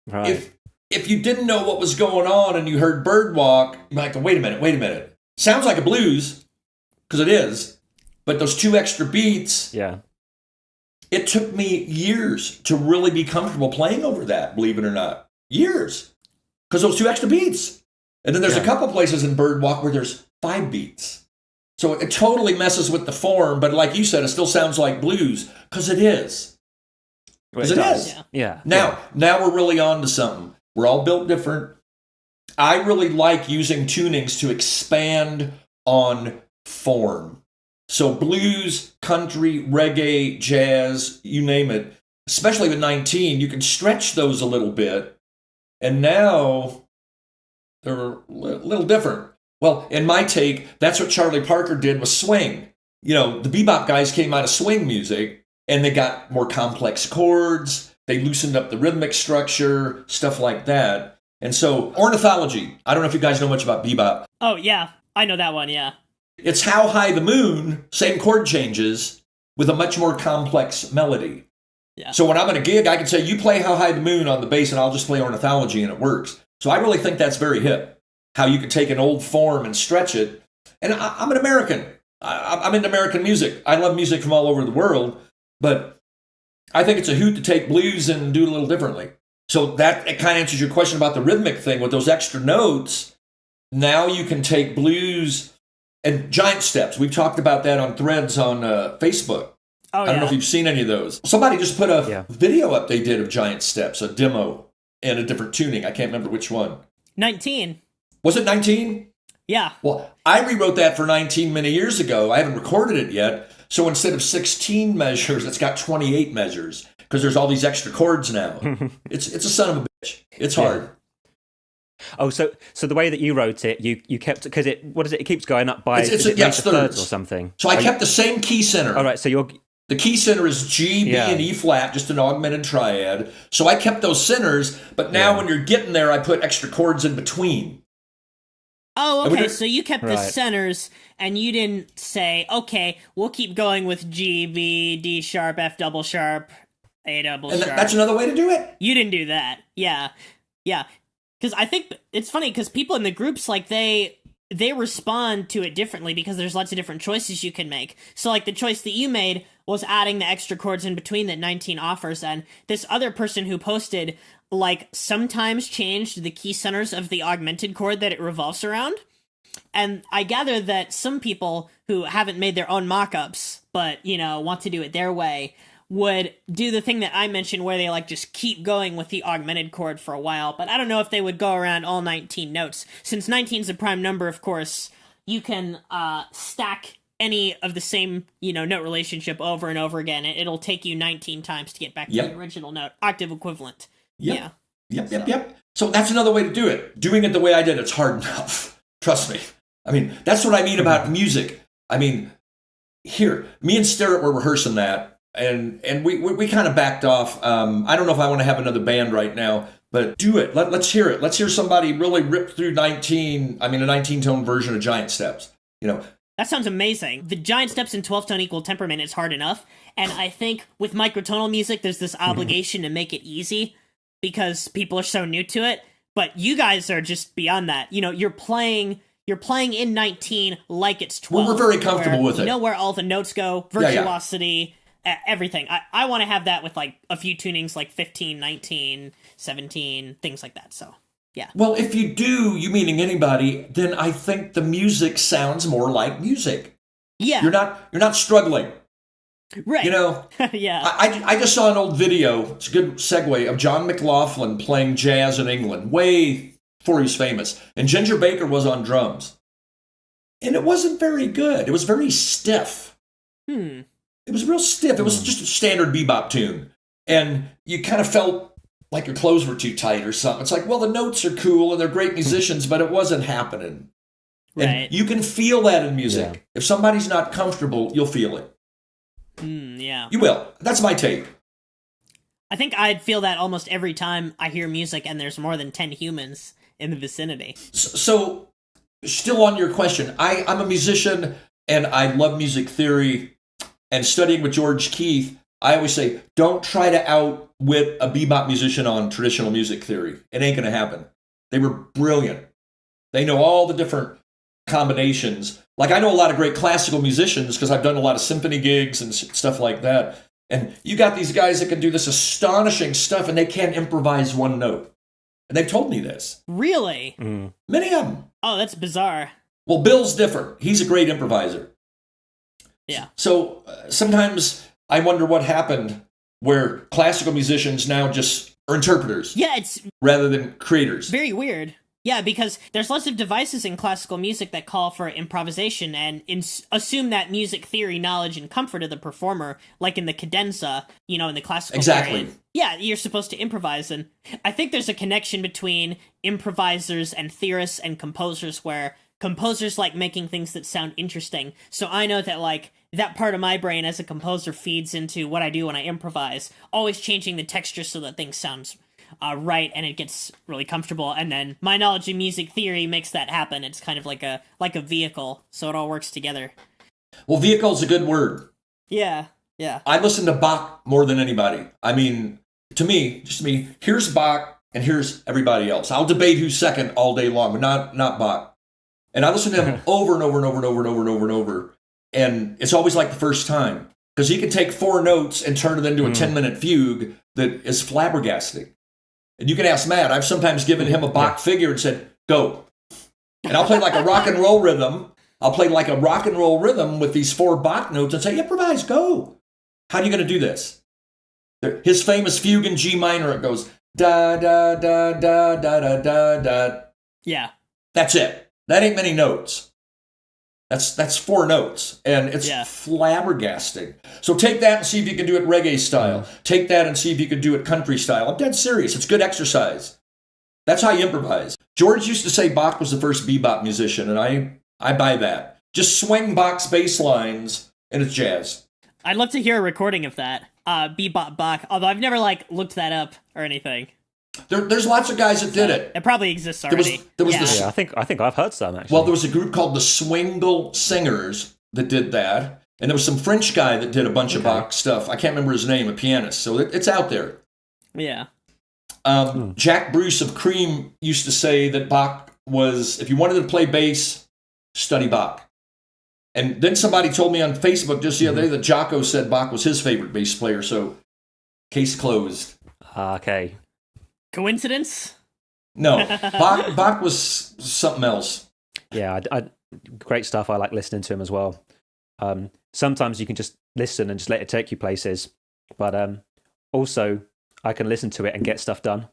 Right. if you didn't know what was going on and you heard Birdwalk, you might go, wait a minute. Sounds like a blues, because it is, but those 2 extra beats, Yeah. it took me years to really be comfortable playing over that, believe it or not. Years. Because those 2 extra beats. And then there's a couple places in Birdwalk where there's 5 beats. So it totally messes with the form, but like you said, it still sounds like blues, because it is. Well, Because it does. is. Yeah. Now we're really on to something. We're all built different. I really like using tunings to expand on form. So blues, country, reggae, jazz, you name it, especially with 19, you can stretch those a little bit. And now they're a little different. Well, in my take, that's what Charlie Parker did with swing. You know, the bebop guys came out of swing music, and they got more complex chords. They loosened up the rhythmic structure, stuff like that. And so ornithology, I don't know if you guys know much about bebop. Oh, yeah. I know that one, yeah. It's How High the Moon, same chord changes, with a much more complex melody. Yeah. So when I'm at a gig, I can say, you play How High the Moon on the bass, and I'll just play ornithology, and it works. So I really think that's very hip, how you can take an old form and stretch it. And I'm an American. I'm into American music. I love music from all over the world, but I think it's a hoot to take blues and do it a little differently. So that it kind of answers your question about the rhythmic thing with those extra notes. Now you can take blues and giant steps. We've talked about that on threads on Facebook. Oh, I don't know if you've seen any of those. Somebody just put a video up they did of giant steps, a demo, and a different tuning. I can't remember which one. 19. Was it 19? Yeah. Well, I rewrote that for 19 many years ago. I haven't recorded it yet. So instead of 16 measures, it's got 28 measures because there's all these extra chords now. It's a son of a bitch. It's hard. Oh, so the way that you wrote it, you kept, because it keeps going up by It's major thirds thirds or something. So I kept the same key center. All right, so the key center is G, B, and E flat, just an augmented triad. So I kept those centers, but now when you're getting there, I put extra chords in between. Oh, okay, so you kept the Right. centers, and you didn't say, okay, we'll keep going with G, B, D sharp, F double sharp, A double And sharp. that's another way to do it. You didn't do that. Yeah. Yeah. Because I think it's funny, because people in the groups, like, they respond to it differently because there's lots of different choices you can make. So, like, the choice that you made was adding the extra chords in between that 19 offers, and this other person who posted, like, sometimes changed the key centers of the augmented chord that it revolves around. And I gather that some people who haven't made their own mock-ups, but, you know, want to do it their way, would do the thing that I mentioned where they, like, just keep going with the augmented chord for a while. But I don't know if they would go around all 19 notes. Since 19 is a prime number, of course, you can stack any of the same, you know, note relationship over and over again. It'll take you 19 times to get back to the original note, octave equivalent. Yep. Yep. So that's another way to do it. Doing it the way I did, it's hard enough. Trust me. I mean, that's what I mean about music. I mean, here, me and Sterrett were rehearsing that, and we kind of backed off. I don't know if I want to have another band right now, but do it. Let's hear it. Let's hear somebody really rip through a 19-tone version of Giant Steps. You know, that sounds amazing. The giant steps in 12-tone equal temperament is hard enough, and I think with microtonal music, there's this obligation to make it easy because people are so new to it. But you guys are just beyond that. You know, you're playing in 19 like it's 12. We're very comfortable with it. You know where all the notes go, virtuosity, everything. I want to have that with, like, a few tunings like 15, 19, 17, things like that. So Yeah. Well, if you do, you meaning anybody, then I think the music sounds more like music. Yeah. You're not struggling. Right. You know, yeah. I just saw an old video, it's a good segue, of John McLaughlin playing jazz in England, way before he was famous. And Ginger Baker was on drums. And it wasn't very good. It was very stiff. It was real stiff. It was just a standard bebop tune. And you kind of felt like your clothes were too tight or something. It's like, well, the notes are cool and they're great musicians, but it wasn't happening. Right. And you can feel that in music. Yeah. If somebody's not comfortable, you'll feel it. Yeah. You will. That's my take. I think I'd feel that almost every time I hear music and there's more than 10 humans in the vicinity. So still on your question, I'm a musician and I love music theory, and studying with George Keith, I always say, don't try to outwit a bebop musician on traditional music theory. It ain't going to happen. They were brilliant. They know all the different combinations. Like I know a lot of great classical musicians because I've done a lot of symphony gigs and stuff like that. And you got these guys that can do this astonishing stuff and they can't improvise one note. And they've told me this. Really? Many of them. Oh, that's bizarre. Well, Bill's different. He's a great improviser. Yeah. So sometimes I wonder what happened where classical musicians now just are interpreters. Yeah, it's rather than creators. very weird. Yeah, because there's lots of devices in classical music that call for improvisation and assume that music theory knowledge and comfort of the performer, like in the cadenza, in the classical Exactly. period. Yeah, you're supposed to improvise, and I think there's a connection between improvisers and theorists and composers where composers like making things that sound interesting. So I know that, like, that part of my brain as a composer feeds into what I do when I improvise, always changing the texture so that things sound right and it gets really comfortable. And then my knowledge of music theory makes that happen. It's kind of like a vehicle, so it all works together. Well, vehicle is a good word. Yeah. I listen to Bach more than anybody. I mean, to me, here's Bach and here's everybody else. I'll debate who's second all day long, but not Bach. And I listen to him over and over and over and over and over and over and over. And it's always like the first time. Because he can take 4 notes and turn it into a 10-minute fugue that is flabbergasting. And you can ask Matt. I've sometimes given him a Bach figure and said, go. And I'll play like a rock and roll rhythm. I'll play like a rock and roll rhythm with these 4 Bach notes and say, improvise, go. How are you going to do this? His famous fugue in G minor, it goes, da, da, da, da, da, da, da, da. Yeah. That's it. That ain't many notes. That's 4 notes, and it's flabbergasting. So take that and see if you can do it reggae style. Take that and see if you can do it country style. I'm dead serious. It's good exercise. That's how you improvise. George used to say Bach was the first bebop musician, and I buy that. Just swing Bach's bass lines, and it's jazz. I'd love to hear a recording of that, bebop Bach, although I've never, looked that up or anything. There's lots of guys that did it. It probably exists already. I think I've heard some, actually. Well, there was a group called the Swingle Singers that did that. And there was some French guy that did a bunch of Bach stuff. I can't remember his name, a pianist. So it's out there. Yeah. Jack Bruce of Cream used to say that Bach was, if you wanted to play bass, study Bach. And then somebody told me on Facebook just the other day that Jocko said Bach was his favorite bass player. So case closed. Okay. Coincidence? No, Bach was something else. Yeah, great stuff. I like listening to him as well. Sometimes you can just listen and just let it take you places, but also I can listen to it and get stuff done.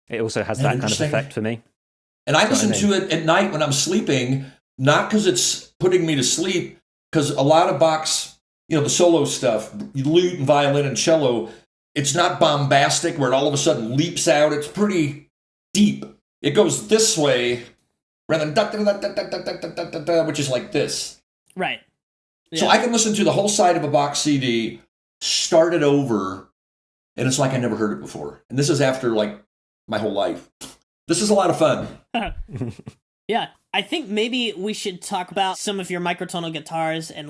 It also has that kind of effect for me. And I listen to it at night when I'm sleeping, not because it's putting me to sleep, because a lot of Bach's, the solo stuff, lute and violin and cello, it's not bombastic where it all of a sudden leaps out. It's pretty deep. It goes this way rather than da-da-da-da-da-da-da-da-da, which is like this. Right. Yeah. So I can listen to the whole side of a Bach CD, start it over, and it's like I never heard it before. And this is after my whole life. This is a lot of fun. Yeah. I think maybe we should talk about some of your microtonal guitars and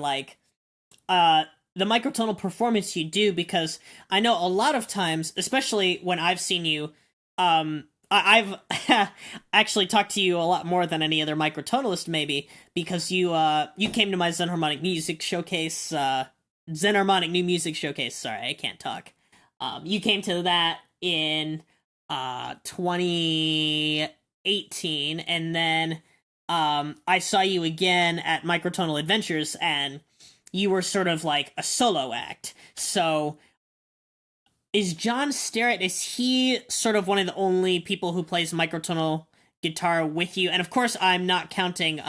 the microtonal performance you do, because I know a lot of times, especially when I've seen you, I've actually talked to you a lot more than any other microtonalist, maybe, because you came to my Zen Harmonic Music Showcase, Zen Harmonic New Music Showcase. Sorry, I can't talk. You came to that in 2018, and then I saw you again at Microtonal Adventures, and you were sort of like a solo act. So is John Starrett, is he sort of one of the only people who plays microtonal guitar with you? And of course, I'm not counting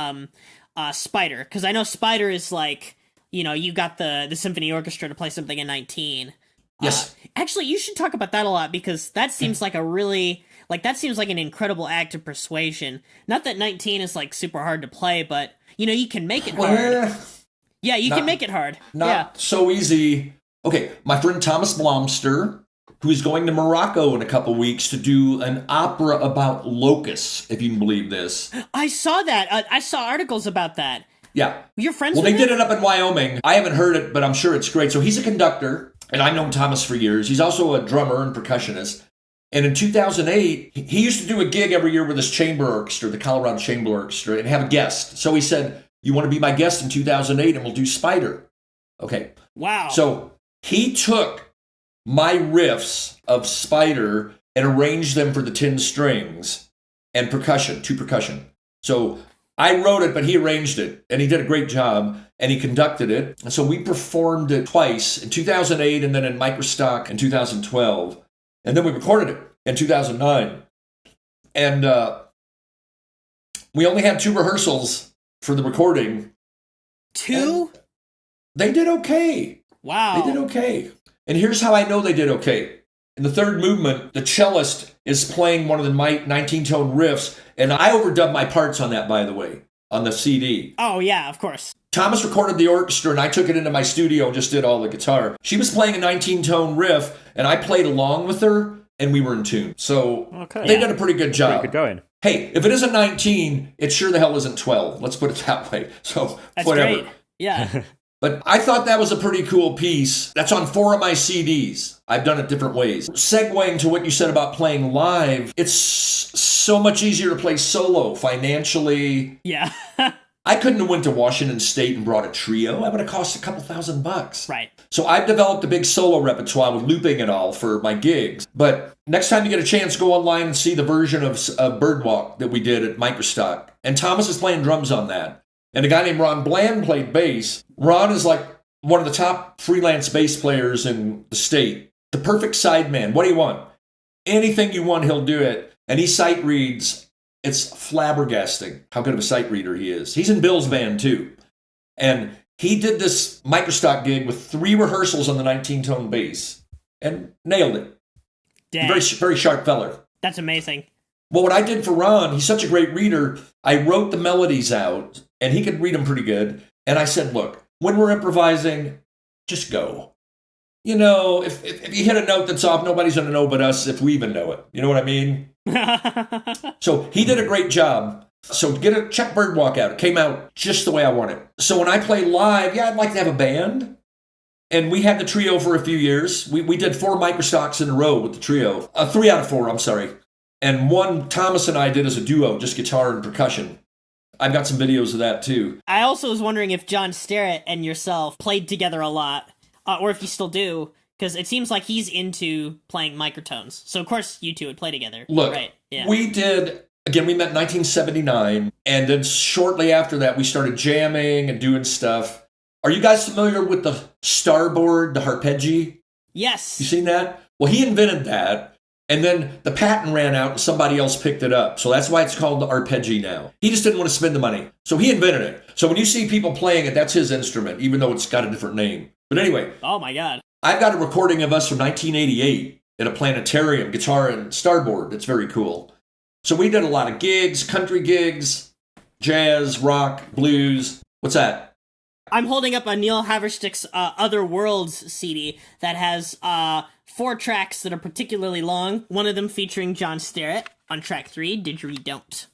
Spider, because I know Spider is like, you got the symphony orchestra to play something in 19. Yes. Actually, you should talk about that a lot, because that seems like that seems like an incredible act of persuasion. Not that 19 is like super hard to play, but you can make it hard. Yeah, you can make it hard. Not so easy. Okay, my friend Thomas Blomster, who is going to Morocco in a couple weeks to do an opera about locusts, if you can believe this. I saw that. I saw articles about that. Yeah. You're friends with him? Well, they did it up in Wyoming. I haven't heard it, but I'm sure it's great. So he's a conductor, and I've known Thomas for years. He's also a drummer and percussionist. And in 2008, he used to do a gig every year with his chamber orchestra, the Colorado Chamber Orchestra, and have a guest. So he said, you want to be my guest in 2008, and we'll do Spider. Okay. Wow. So he took my riffs of Spider and arranged them for the 10 strings and percussion, 2 percussion. So I wrote it, but he arranged it, and he did a great job, and he conducted it. And so we performed it twice, in 2008 and then in Microstock in 2012. And then we recorded it in 2009. And we only had 2 rehearsals for the recording. 2? They did okay. Wow. They did okay. And here's how I know they did okay. In the third movement, the cellist is playing one of the 19-tone riffs, and I overdubbed my parts on that, by the way, on the CD. Oh, yeah, of course. Thomas recorded the orchestra, and I took it into my studio and just did all the guitar. She was playing a 19-tone riff, and I played along with her, and we were in tune. So they did a pretty good job. Pretty good going. Hey, if it isn't 19, it sure the hell isn't 12. Let's put it that way. So that's whatever. Great. Yeah. But I thought that was a pretty cool piece. That's on 4 of my CDs. I've done it different ways. Segueing to what you said about playing live, it's so much easier to play solo financially. Yeah. I couldn't have went to Washington State and brought a trio. That would have cost a couple $1,000. Right. So I've developed a big solo repertoire with looping it all for my gigs. But next time you get a chance, go online and see the version of Birdwalk that we did at Microstock. And Thomas is playing drums on that. And a guy named Ron Bland played bass. Ron is like one of the top freelance bass players in the state. The perfect sideman. What do you want? Anything you want, he'll do it. And he sight reads. It's flabbergasting how good of a sight reader he is. He's in Bill's band too. And he did this Microstock gig with 3 rehearsals on the 19-tone bass and nailed it. Dang. Very, very sharp feller. That's amazing. Well, what I did for Ron, he's such a great reader, I wrote the melodies out, and he could read them pretty good. And I said, look, when we're improvising, just go. You know, if you hit a note that's off, nobody's going to know but us if we even know it. You know what I mean? So he did a great job. So check Birdwalk out. It came out just the way I want it. So when I play live, I'd like to have a band. And we had the trio for a few years. We did 4 Microstocks in a row with the trio. 3 out of 4, I'm sorry. And one Thomas and I did as a duo, just guitar and percussion. I've got some videos of that too. I also was wondering if John Starrett and yourself played together a lot, or if you still do, because it seems like he's into playing microtones. So of course you two would play together. Look, right? Yeah. We did, again, we met in 1979, and then shortly after that we started jamming and doing stuff. Are you guys familiar with the Starboard, the arpeggi? Yes. You seen that? Well, he invented that. And then the patent ran out and somebody else picked it up. So that's why it's called the arpeggi now. He just didn't want to spend the money. So he invented it. So when you see people playing it, that's his instrument, even though it's got a different name. But anyway. Oh my God. I've got a recording of us from 1988 at a planetarium, guitar and Starboard. It's very cool. So we did a lot of gigs, country gigs, jazz, rock, blues. What's that? I'm holding up a Neil Haverstick's Other Worlds CD that has 4 tracks that are particularly long, one of them featuring John Starrett on track 3, Didgeridoo.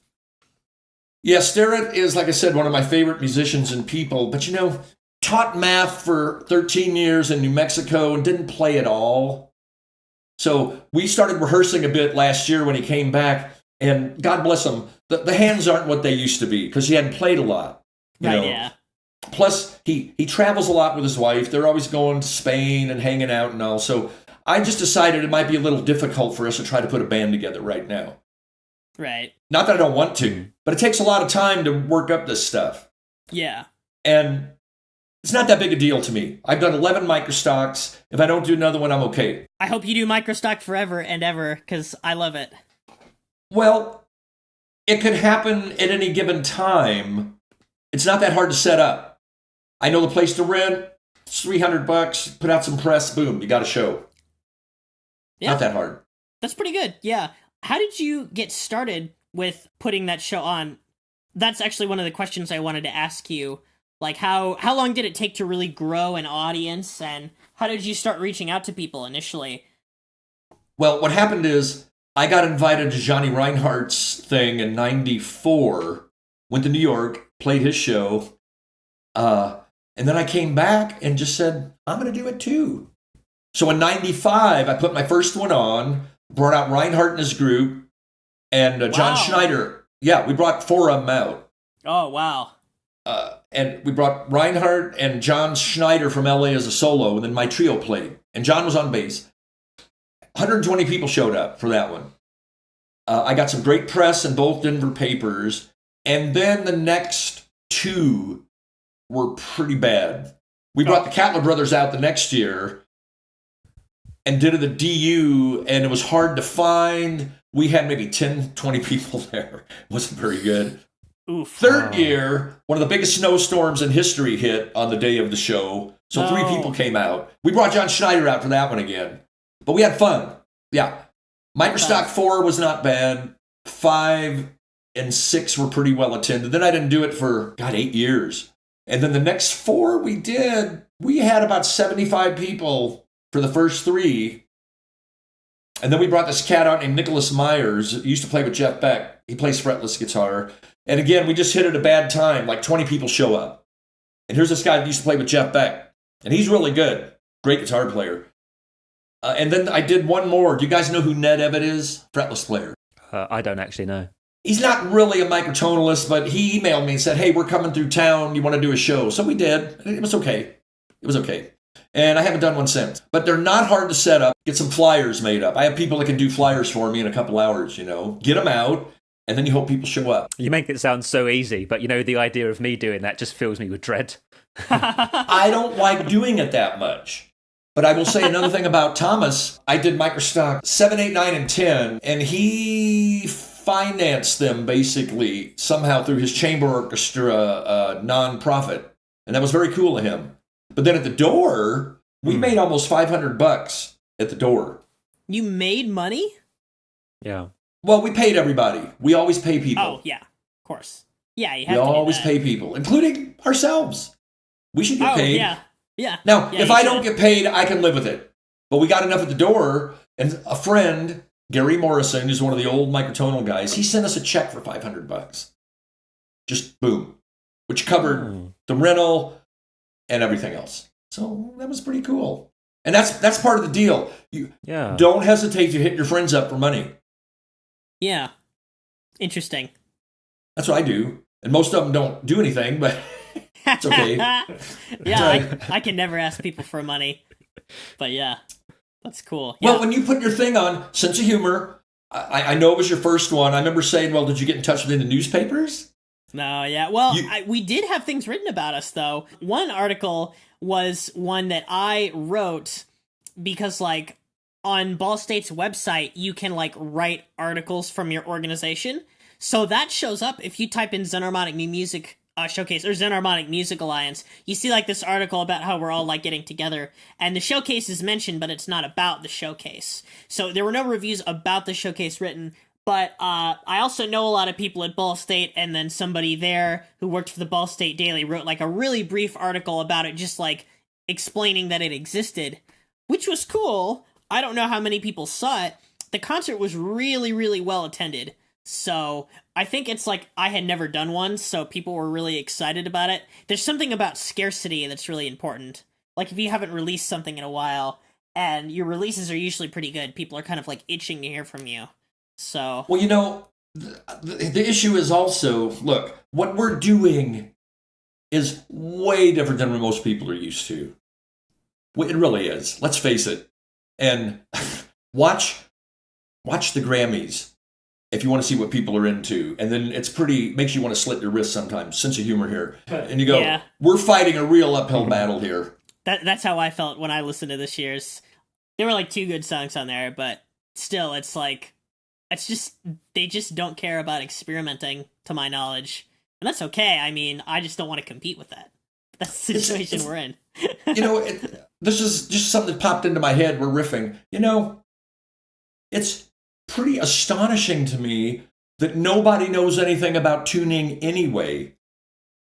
Yeah, Starrett is, like I said, one of my favorite musicians and people, but taught math for 13 years in New Mexico and didn't play at all. So we started rehearsing a bit last year when he came back, and God bless him, the hands aren't what they used to be because he hadn't played a lot. Yeah. Plus, he travels a lot with his wife. They're always going to Spain and hanging out and all. So I just decided it might be a little difficult for us to try to put a band together right now. Right. Not that I don't want to, but it takes a lot of time to work up this stuff. Yeah. And it's not that big a deal to me. I've done 11 microstocks. If I don't do another one, I'm okay. I hope you do microstock forever and ever, because I love it. Well, it could happen at any given time. It's not that hard to set up. I know the place to rent. It's $300. Put out some press. Boom, you got a show. Yeah. Not that hard. That's pretty good. Yeah. How did you get started with putting that show on? That's actually one of the questions I wanted to ask you. Like, how long did it take to really grow an audience, and how did you start reaching out to people initially? Well, what happened is I got invited to Johnny Reinhardt's thing in '94, went to New York, played his show, and then I came back and just said, I'm going to do it too. So in '95, I put my first one on, brought out Reinhardt and his group, and John Schneider. Yeah, we brought 4 of them out. Oh, wow. And we brought Reinhardt and John Schneider from LA as a solo, and then my trio played. And John was on bass. 120 people showed up for that one. I got some great press in both Denver papers. And then the next 2 were pretty bad. We brought the Cattler Brothers out the next year and did it at the DU, and it was hard to find. We had maybe 10, 20 people there. It wasn't very good. Oof. Third year, one of the biggest snowstorms in history hit on the day of the show. So 3 people came out. We brought John Schneider out for that one again. But we had fun. Yeah. Microstock 4 was not bad. 5 and 6 were pretty well attended. Then I didn't do it for, 8 years. And then the next 4 we did, we had about 75 people for the first 3. And then we brought this cat out named Nicholas Myers. He used to play with Jeff Beck. He plays fretless guitar. And again, we just hit it a bad time. Like 20 people show up. And here's this guy that used to play with Jeff Beck. And he's really good. Great guitar player. And then I did one more. Do you guys know who Ned Evatt is? Fretless player. I don't actually know. He's not really a microtonalist, but he emailed me and said, hey, we're coming through town. You want to do a show? So we did. It was okay. It was okay. And I haven't done one since. But they're not hard to set up. Get some flyers made up. I have people that can do flyers for me in a couple hours, Get them out, and then you hope people show up. You make it sound so easy, but the idea of me doing that just fills me with dread. I don't like doing it that much. But I will say another thing about Thomas. I did Microstock 7, 8, 9, and 10, and he financed them basically somehow through his chamber orchestra nonprofit. And that was very cool of him. But then at the door, we made almost $500 at the door. You made money? Yeah. Well, we paid everybody. We always pay people. Oh, yeah. Of course. Yeah, you have we to always do that. pay people, including ourselves. We should get paid. Yeah. Yeah. Now, yeah, if I don't get paid, I can live with it. But we got enough at the door, and a friend, Gary Morrison, who's one of the old microtonal guys, he sent us a check for $500. Just boom. Which covered the rental and everything else. So that was pretty cool. And that's part of the deal. You don't hesitate to hit your friends up for money. Yeah. Interesting. That's what I do. And most of them don't do anything, but it's okay. Yeah, I can never ask people for money. But yeah, that's cool. Yeah. Well, when you put your thing on, sense of humor, I know it was your first one. I remember saying, well, did you get in touch with any newspapers? No, yeah. Well, we did have things written about us, though. One article was one that I wrote because, like, on Ball State's website, you can, like, write articles from your organization. So that shows up if you type in Zen Harmonic New Music Showcase or Zen Harmonic Music Alliance. You see, like, this article about how we're all, like, getting together. And the showcase is mentioned, but it's not about the showcase. So there were no reviews about the showcase written. But I also know a lot of people at Ball State, and then somebody there who worked for the Ball State Daily wrote, like, a really brief article about it, just, like, explaining that it existed, which was cool. I don't know how many people saw it. The concert was really, really well attended. So I think it's like I had never done one, so people were really excited about it. There's something about scarcity that's really important. Like, if you haven't released something in a while, and your releases are usually pretty good, people are kind of, like, itching to hear from you. So, well, you know, the issue is also, look, what we're doing is way different than what most people are used to. It really is. Let's face it. And watch the Grammys if you want to see what people are into. And then makes you want to slit your wrist sometimes. Sense of humor here. And you go, we're fighting a real uphill battle here. That's how I felt when I listened to this year's. There were like 2 good songs on there, but still, it's like, they just don't care about experimenting, to my knowledge. And that's okay. I mean, I just don't want to compete with that. That's the situation we're in. This is just something that popped into my head. We're riffing. It's pretty astonishing to me that nobody knows anything about tuning anyway.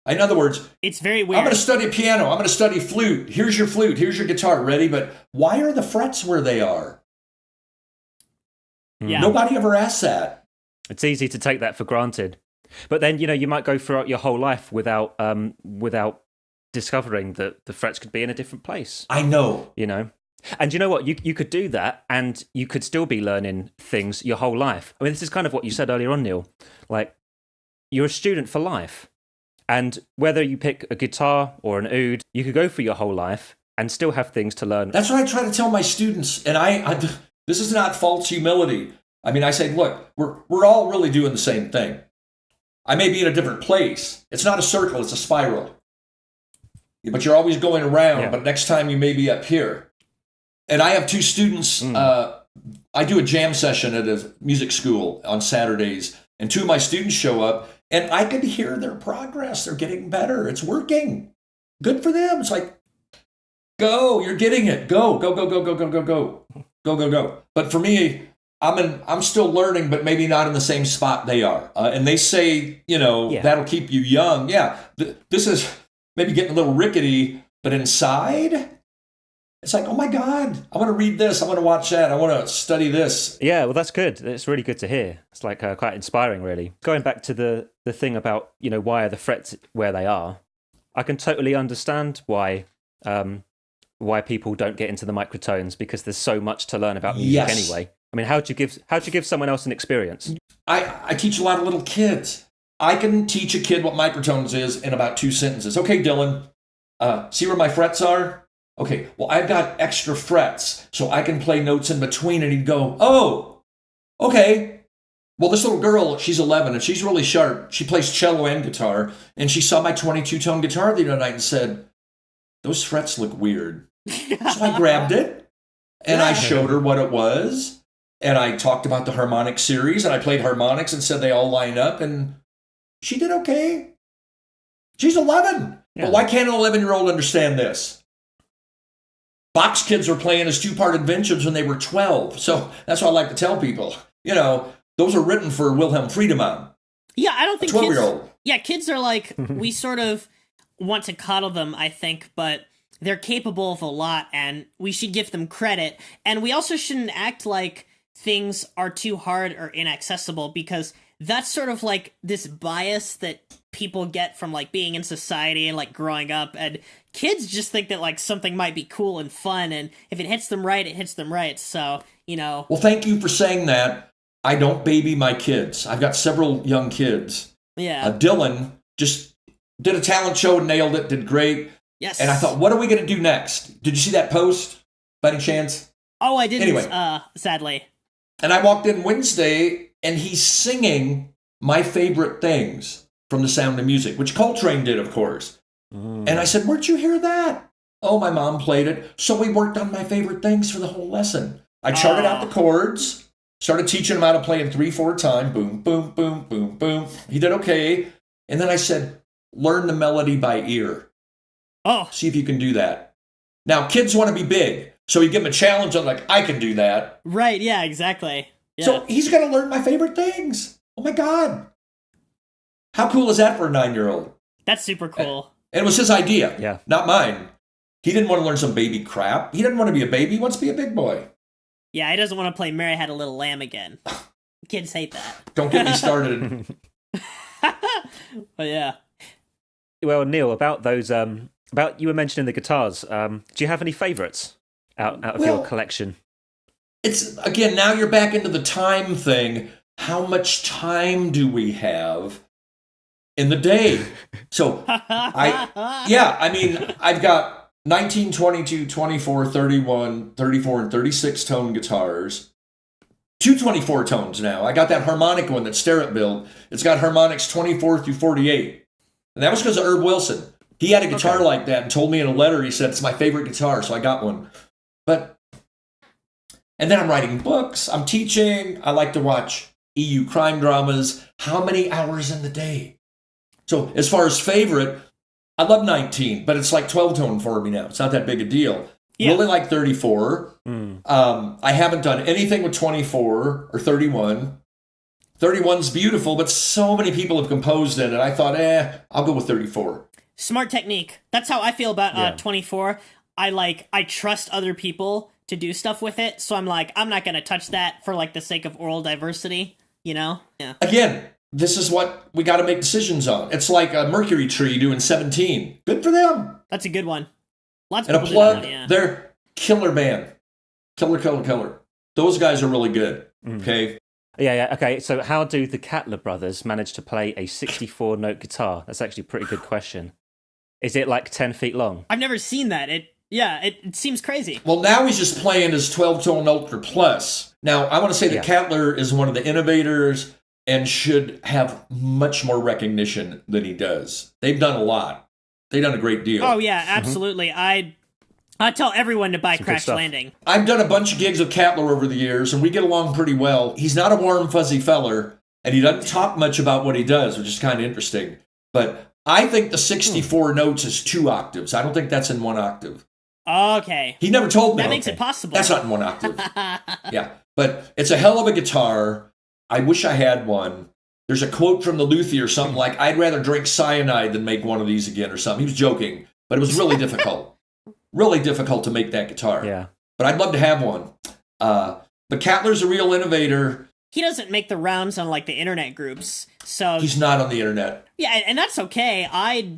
In other words, it's very weird. I'm going to study piano. I'm going to study flute. Here's your flute. Here's your guitar. Ready? But why are the frets where they are? Yeah. Nobody ever asks that. It's easy to take that for granted. But then, you might go throughout your whole life without discovering that the frets could be in a different place. I know. And you know what? You could do that and you could still be learning things your whole life. I mean, this is kind of what you said earlier on, Neil. Like, you're a student for life. And whether you pick a guitar or an oud, you could go for your whole life and still have things to learn. That's what I try to tell my students. And I this is not false humility. I mean, I say, look, we're all really doing the same thing. I may be in a different place. It's not a circle, it's a spiral. But you're always going around, Yeah. But next time you may be up here. And I have 2 students. I do a jam session at a music school on Saturdays, and 2 of my students show up, and I could hear their progress. They're getting better. It's working. Good for them. It's like, go, you're getting it. Go, go, go, go, go, go, go, go. Go, go, go. But for me, I'm still learning, but maybe not in the same spot they are. And they say, that'll keep you young. Yeah, this is maybe getting a little rickety, but inside, it's like, oh my God, I want to read this. I want to watch that. I want to study this. Yeah, well, that's good. It's really good to hear. It's like quite inspiring, really. Going back to the thing about, why are the frets where they are, I can totally understand why people don't get into the microtones, because there's so much to learn about music anyway. I mean, how'd you give someone else an experience? I teach a lot of little kids. I can teach a kid what microtones is in about 2 sentences. Okay, Dylan, see where my frets are? Okay, well, I've got extra frets, so I can play notes in between. And he'd go, oh, okay. Well, this little girl, she's 11, and she's really sharp. She plays cello and guitar, and she saw my 22-tone guitar the other night and said, those frets look weird. So I grabbed it, and I showed her what it was, and I talked about the harmonic series, and I played harmonics and said they all line up, and she did okay. She's 11. Yeah. But why can't an 11-year-old understand this? Bach's kids were playing his 2-part inventions when they were 12. So that's what I like to tell people. Those are written for Wilhelm Friedemann. Yeah, I don't think 12-year-old. Kids are like, we sort of want to coddle them, I think, but they're capable of a lot, and we should give them credit. And we also shouldn't act like things are too hard or inaccessible, because that's sort of like this bias that people get from like being in society and like growing up, and kids just think that like something might be cool and fun, and if it hits them right, it hits them right. So, Well, thank you for saying that. I don't baby my kids. I've got several young kids. Yeah. Dylan just did a talent show and nailed it, did great. Yes. And I thought, what are we going to do next? Did you see that post by any chance? Oh, I didn't, anyway. Sadly. And I walked in Wednesday, and he's singing My Favorite Things from The Sound of Music, which Coltrane did, of course. And I said, where'd you hear that? Oh, my mom played it. So we worked on My Favorite Things for the whole lesson. I charted out the chords, started teaching him how to play in 3/4 time. Boom, boom, boom, boom, boom. He did okay. And then I said, learn the melody by ear. Oh. See if you can do that. Now, kids want to be big. So you give him a challenge. I'm like, I can do that. Right, yeah, exactly. Yeah. So he's going to learn My Favorite Things. Oh, my God. How cool is that for a 9-year-old? That's super cool. And it was his idea, not mine. He didn't want to learn some baby crap. He didn't want to be a baby. He wants to be a big boy. Yeah, he doesn't want to play Mary Had a Little Lamb again. Kids hate that. Don't get me started. But yeah. Well, Neil, about those, about you were mentioning the guitars. Do you have any favourites out of your collection? It's, again, now you're back into the time thing. How much time do we have in the day? So, I've got 19, 22, 24, 31, 34, and 36 tone guitars. 224 tones now. I got that harmonic one that Starrett built. It's got harmonics 24 through 48. And that was because of Herb Wilson. He had a guitar like that and told me in a letter, he said, it's my favorite guitar, so I got one. And then I'm writing books, I'm teaching, I like to watch EU crime dramas. How many hours in the day? So as far as favorite, I love 19, but it's like 12 tone for me now. It's not that big a deal. Yeah. Really like 34. I haven't done anything with 24 or 31. 31's beautiful, but so many people have composed it, and I thought, I'll go with 34. Smart technique. That's how I feel about 24. I trust other people to do stuff with it, so I'm like, I'm not going to touch that for like the sake of oral diversity, you know? Yeah. Again, this is what we got to make decisions on. It's like a Mercury Tree doing 17. Good for them. That's a good one. Lots of and people a Plug, do that one, yeah. They're killer band. Killer. Those guys are really good, okay? Yeah, okay. So how do the Catler brothers manage to play a 64-note guitar? That's actually a pretty good question. Is it like 10 feet long? I've never seen that. It seems crazy. Well, now he's just playing his 12-tone Ultra Plus. Now, I want to say that Catler is one of the innovators and should have much more recognition than he does. They've done a lot. They've done a great deal. Oh, yeah, absolutely. I tell everyone to buy Crash Landing. I've done a bunch of gigs with Catler over the years, and we get along pretty well. He's not a warm, fuzzy feller, and he doesn't talk much about what he does, which is kind of interesting. But I think the 64 notes is 2 octaves. I don't think that's in 1 octave. Okay. He never told me. That makes it possible. That's not in 1 octave. Yeah. But it's a hell of a guitar. I wish I had one. There's a quote from the luthier or something like, I'd rather drink cyanide than make one of these again or something. He was joking, but it was really difficult. Really difficult to make that guitar. Yeah. But I'd love to have one. But Catler's a real innovator. He doesn't make the rounds on like the internet groups. So he's not on the internet. Yeah, and that's okay. I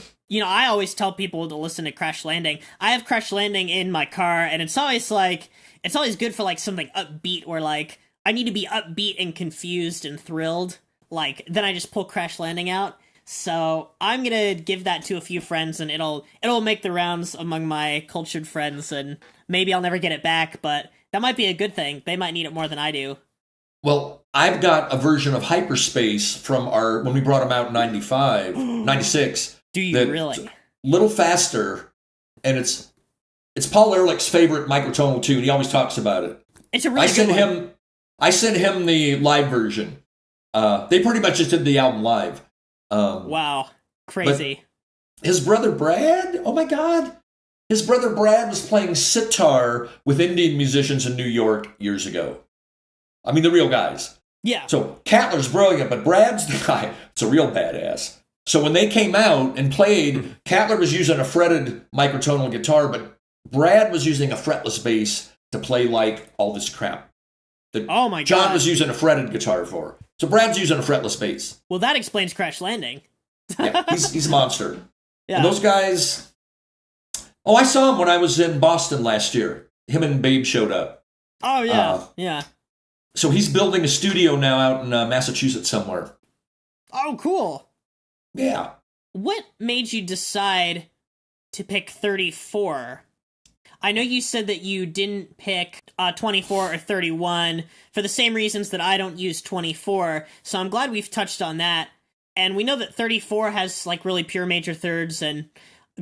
always tell people to listen to Crash Landing. I have Crash Landing in my car, and it's always good for like something upbeat where like I need to be upbeat and confused and thrilled. Like then I just pull Crash Landing out. So I'm gonna give that to a few friends, and it'll make the rounds among my cultured friends, and maybe I'll never get it back, but that might be a good thing. They might need it more than I do. Well, I've got a version of Hyperspace from when we brought them out in 95, 96. Do you really? Little faster, and it's Paul Ehrlich's favorite microtonal tune. He always talks about it. It's a really good one. I sent him the live version. They pretty much just did the album live. Wow. Crazy. His brother Brad, oh my God. His brother Brad was playing sitar with Indian musicians in New York years ago. I mean, the real guys. Yeah. So Catler's brilliant, but Brad's the guy. It's a real badass. So when they came out and played, Catler was using a fretted microtonal guitar, but Brad was using a fretless bass to play like all this crap that oh my God. John was using a fretted guitar for. So Brad's using a fretless bass. Well, that explains Crash Landing. Yeah, he's a monster. Yeah. And those guys... Oh, I saw him when I was in Boston last year. Him and Babe showed up. Oh, yeah, yeah. So he's building a studio now out in Massachusetts somewhere. Oh, cool. Yeah. What made you decide to pick 34? I know you said that you didn't pick 24 or 31 for the same reasons that I don't use 24, so I'm glad we've touched on that. And we know that 34 has like really pure major thirds and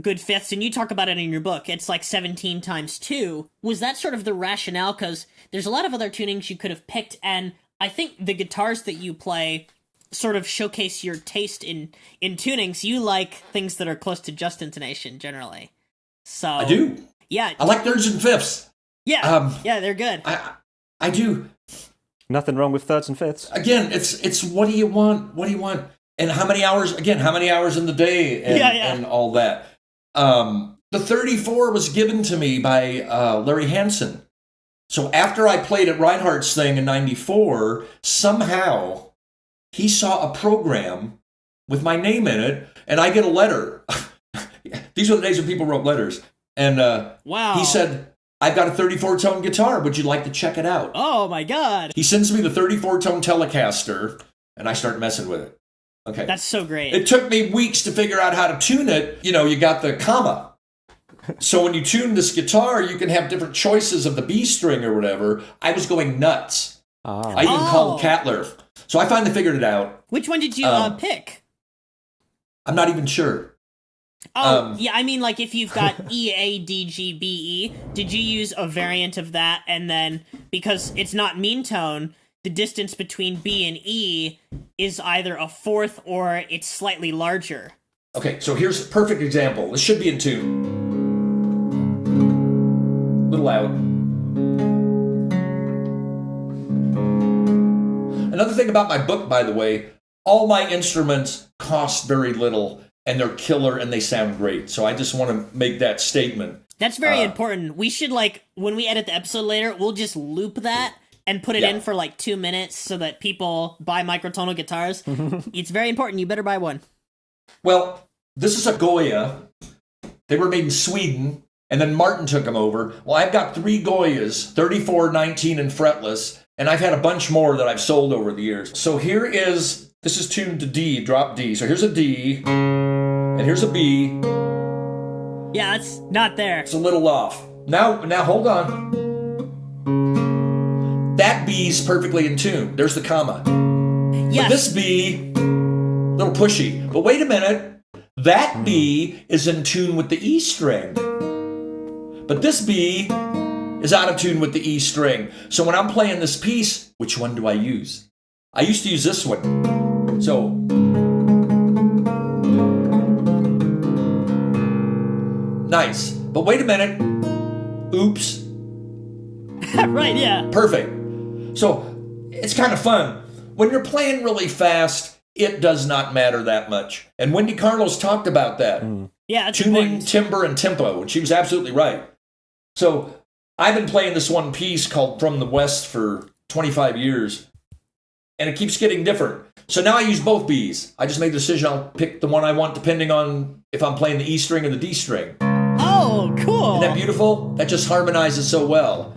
good fifths, and you talk about it in your book. It's like 17 times 2. Was that sort of the rationale? Because there's a lot of other tunings you could have picked, and I think the guitars that you play sort of showcase your taste in tunings. You like things that are close to just intonation, generally. So I do. Yeah. I like thirds and fifths. Yeah. Yeah, they're good. I do. Nothing wrong with thirds and fifths. Again, it's what do you want? What do you want? And how many hours? Again, how many hours in the day? And, and all that. The 34 was given to me by Larry Hansen. So after I played at Reinhardt's thing in 94, somehow he saw a program with my name in it, and I get a letter. These were the days when people wrote letters. And wow. He said, I've got a 34-tone guitar. Would you like to check it out? Oh, my God. He sends me the 34-tone Telecaster, and I start messing with it. Okay. That's so great. It took me weeks to figure out how to tune it. You know, you got the comma. So when you tune this guitar, you can have different choices of the B string or whatever. I was going nuts. I even called Catler. So I finally figured it out. Which one did you pick? I'm not even sure. Yeah, I mean, like, if you've got E, A, D, G, B, E, did you use a variant of that? And then, because it's not mean tone, the distance between B and E is either a fourth or it's slightly larger. Okay, so here's a perfect example. This should be in tune. A little loud. Another thing about my book, by the way, all my instruments cost very little, and they're killer, and they sound great. So I just want to make that statement. That's very important. We should, like, when we edit the episode later, we'll just loop that and put it in for, like, 2 minutes so that people buy microtonal guitars. It's very important. You better buy one. Well, this is a Goya. They were made in Sweden, and then Martin took them over. Well, I've got 3 Goyas, 34, 19, and fretless, and I've had a bunch more that I've sold over the years. So this is tuned to D, drop D. So here's a D, and here's a B. Yeah, it's not there. It's a little off. Now hold on. That B's perfectly in tune. There's the comma. Yes. But this B, a little pushy. But wait a minute. That B is in tune with the E string. But this B is out of tune with the E string. So when I'm playing this piece, which one do I use? I used to use this one. So nice. But wait a minute. Oops. Right, yeah. Perfect. So it's kind of fun. When you're playing really fast, it does not matter that much. And Wendy Carlos talked about that. Yeah, that's tuning, important. timbre, and tempo. And she was absolutely right. So I've been playing this one piece called From the West for 25 years. And it keeps getting different. So now I use both Bs. I just made the decision I'll pick the one I want depending on if I'm playing the E string or the D string. Oh, cool. Isn't that beautiful? That just harmonizes so well.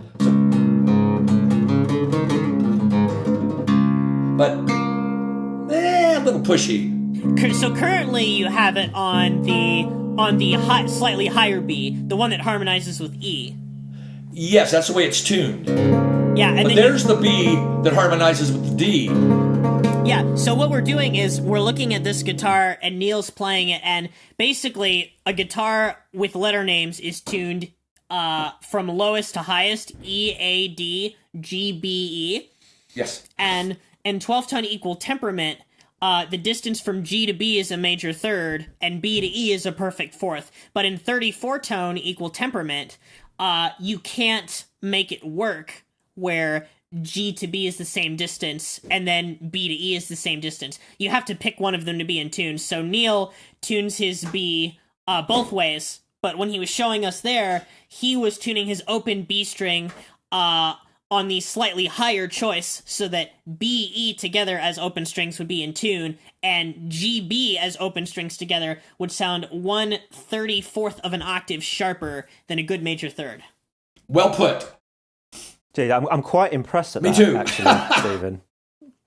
But a little pushy. So currently you have it on the slightly higher B, the one that harmonizes with E. Yes, that's the way it's tuned. Yeah, and but then there's the B that harmonizes with the D. Yeah, so what we're doing is we're looking at this guitar and Neil's playing it, and basically a guitar with letter names is tuned from lowest to highest, E, A, D, G, B, E. Yes. And in 12-tone equal temperament, the distance from G to B is a major third, and B to E is a perfect fourth. But in 34-tone equal temperament, you can't make it work where G to B is the same distance, and then B to E is the same distance. You have to pick one of them to be in tune. So Neil tunes his B both ways, but when he was showing us there, he was tuning his open B string on the slightly higher choice so that B, E together as open strings would be in tune, and G, B as open strings together would sound 1/34 of an octave sharper than a good major third. Well put. Gee, I'm quite impressed at Me that, too. actually, Stephen.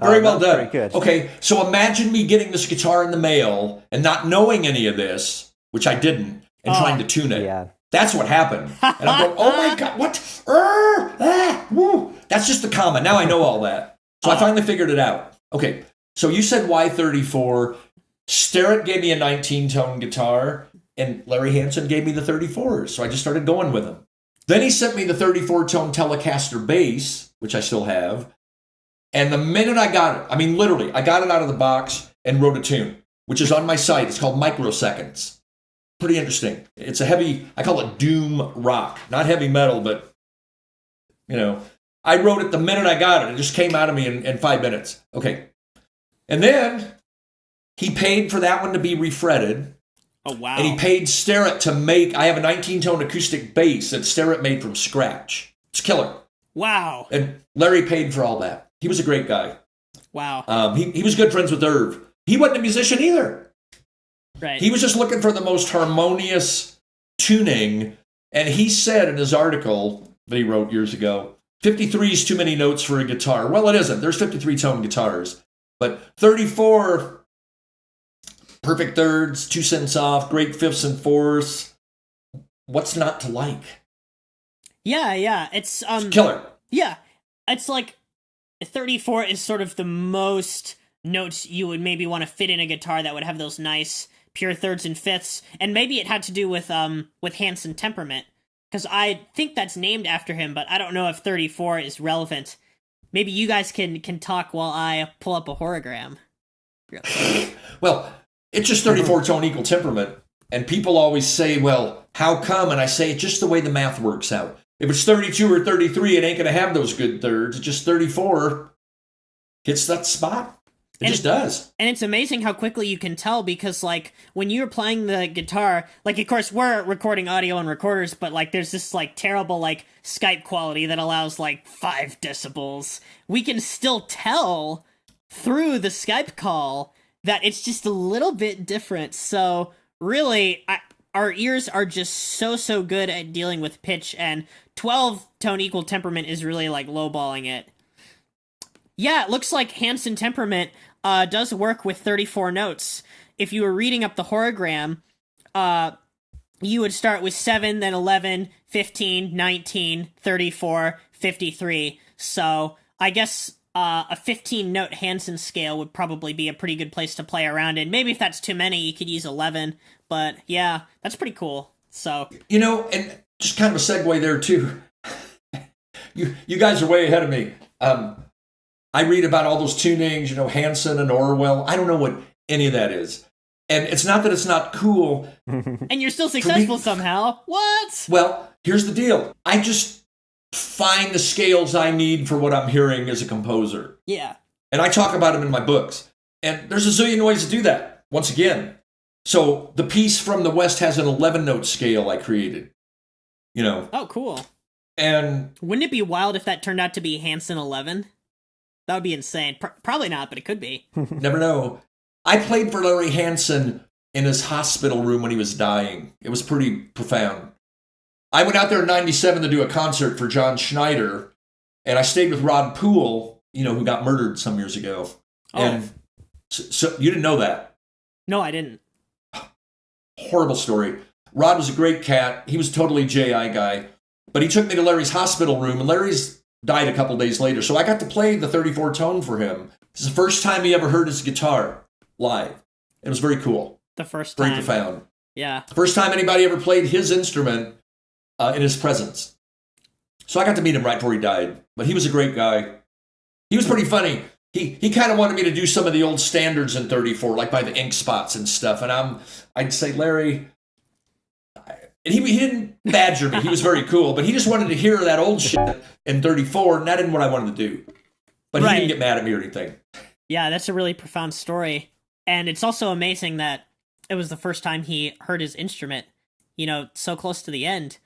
Very well done. Very good. Okay, so imagine me getting this guitar in the mail and not knowing any of this, which I didn't, and trying to tune it. Yeah. That's what happened. And I'm going, oh my God, what? Woo. That's just the comma. Now I know all that. So I finally figured it out. Okay, so you said Y34. Starrett gave me a 19-tone guitar, and Larry Hansen gave me the 34s. So I just started going with them. Then he sent me the 34-tone Telecaster bass, which I still have. And the minute I got it, I mean, literally, I got it out of the box and wrote a tune, which is on my site. It's called Microseconds. Pretty interesting. It's a heavy, I call it doom rock. Not heavy metal, but, I wrote it the minute I got it. It just came out of me in 5 minutes. Okay. And then he paid for that one to be refretted. Oh, wow. And he paid Starrett to make, I have a 19-tone acoustic bass that Starrett made from scratch. It's killer. Wow. And Larry paid for all that. He was a great guy. Wow. He was good friends with Irv. He wasn't a musician either. Right. He was just looking for the most harmonious tuning. And he said in his article that he wrote years ago, 53 is too many notes for a guitar. Well, it isn't. There's 53-tone guitars. But 34, perfect thirds, 2 cents off, great fifths and fourths, what's not to like? Yeah. It's Killer. Yeah, it's like 34 is sort of the most notes you would maybe want to fit in a guitar that would have those nice pure thirds and fifths, and maybe it had to do with Hanson temperament, because I think that's named after him, but I don't know if 34 is relevant. Maybe you guys can talk while I pull up a horogram. Well, it's just 34 tone equal temperament, and people always say, well, how come? And I say, it's just the way the math works out. If it's 32 or 33, it ain't going to have those good thirds. It's just 34 hits that spot. It just does. And it's amazing how quickly you can tell, because, like, when you're playing the guitar, like, of course, we're recording audio on recorders, but, like, there's this, like, terrible, like, Skype quality that allows, like, 5 decibels. We can still tell through the Skype call that it's just a little bit different. So, really, our ears are just so good at dealing with pitch, and 12 tone equal temperament is really, like, lowballing it. Yeah, it looks like Hanson temperament does work with 34 notes. If you were reading up the horogram, you would start with 7, then 11, 15, 19, 34, 53. So I guess a 15-note Hanson scale would probably be a pretty good place to play around in. Maybe if that's too many, you could use 11. But yeah, that's pretty cool. So, you know, and just kind of a segue there too. You guys are way ahead of me. I read about all those tunings, you know, Hanson and Orwell. I don't know what any of that is. And it's not that it's not cool. And you're still successful somehow. What? Well, here's the deal. I just find the scales I need for what I'm hearing as a composer. Yeah. And I talk about them in my books. And there's a zillion ways to do that, once again. So the piece from the West has an 11-note scale I created. You know. Oh, cool. And wouldn't it be wild if that turned out to be Hanson 11? That would be insane. Probably not, but it could be. Never know. I played for Larry Hanson in his hospital room when he was dying. It was pretty profound. I went out there in 97 to do a concert for John Schneider, and I stayed with Rod Poole, you know, who got murdered some years ago. Oh. And so you didn't know that? No, I didn't. Horrible story. Rod was a great cat. He was a totally J.I. guy. But he took me to Larry's hospital room, and Larry's died a couple days later. So I got to play the 34 tone for him. This is the first time he ever heard his guitar live. It was very cool. The first time. Very profound. Yeah. First time anybody ever played his instrument in his presence. So I got to meet him right before he died. But he was a great guy. He was pretty funny. He kind of wanted me to do some of the old standards in 34, like by the ink spots and stuff. And I'd say, Larry... And he didn't badger me. He was very cool. But he just wanted to hear that old shit in 34, and that isn't what I wanted to do. But he didn't get mad at me or anything. Yeah, that's a really profound story. And it's also amazing that it was the first time he heard his instrument, you know, so close to the end.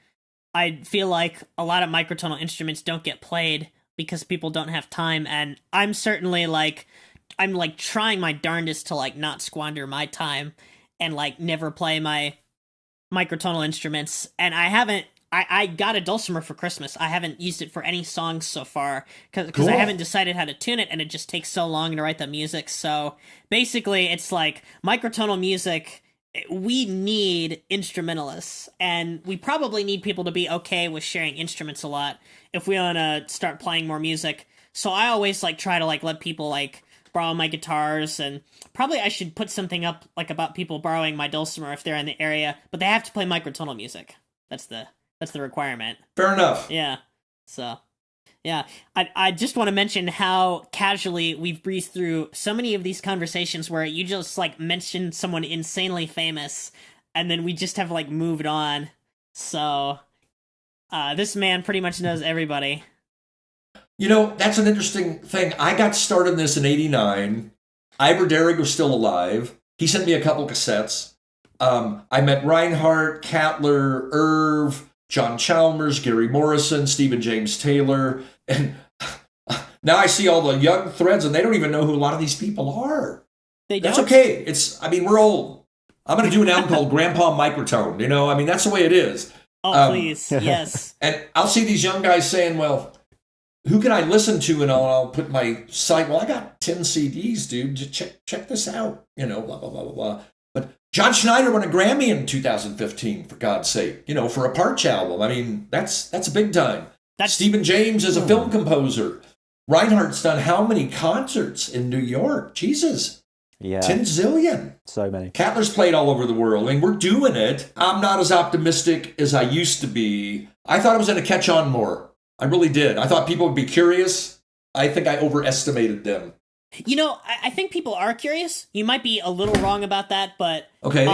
I feel like a lot of microtonal instruments don't get played because people don't have time. And I'm certainly I'm trying my darndest to not squander my time and never play my microtonal instruments, and I got a dulcimer for Christmas. I haven't used it for any songs so far because Cool. I haven't decided how to tune it, and it just takes so long to write the music. So basically it's microtonal music, we need instrumentalists, and we probably need people to be okay with sharing instruments a lot if we want to start playing more music. So I always try to let people borrow my guitars, and probably I should put something up about people borrowing my dulcimer if they're in the area, but they have to play microtonal music. That's the requirement. Fair enough. Yeah. So, yeah. I just want to mention how casually we've breezed through so many of these conversations where you just mention someone insanely famous, and then we just have moved on. So, this man pretty much knows everybody. You know, that's an interesting thing. I got started in this in 89. Ivor Derrig was still alive. He sent me a couple cassettes. I met Reinhardt, Cattler, Irv, John Chalmers, Gary Morrison, Stephen James Taylor. And now I see all the young threads, and they don't even know who a lot of these people are. They don't? That's okay. We're old. I'm going to do an album called Grandpa Microtone. You know, that's the way it is. Oh, please. Yes. And I'll see these young guys saying, well, who can I listen to? And I'll put my site. Well, I got 10 CDs, dude. Just check this out. You know, blah, blah, blah, blah, blah. But John Schneider won a Grammy in 2015, for God's sake, for a Parch album. I mean, that's a big time. Stephen James is a film composer. Reinhardt's done how many concerts in New York? Jesus. Yeah. 10 zillion. So many. Cattler's played all over the world. I mean, we're doing it. I'm not as optimistic as I used to be. I thought it was going to catch on more. I really did. I thought people would be curious. I think I overestimated them. I think people are curious. You might be a little wrong about that, but okay.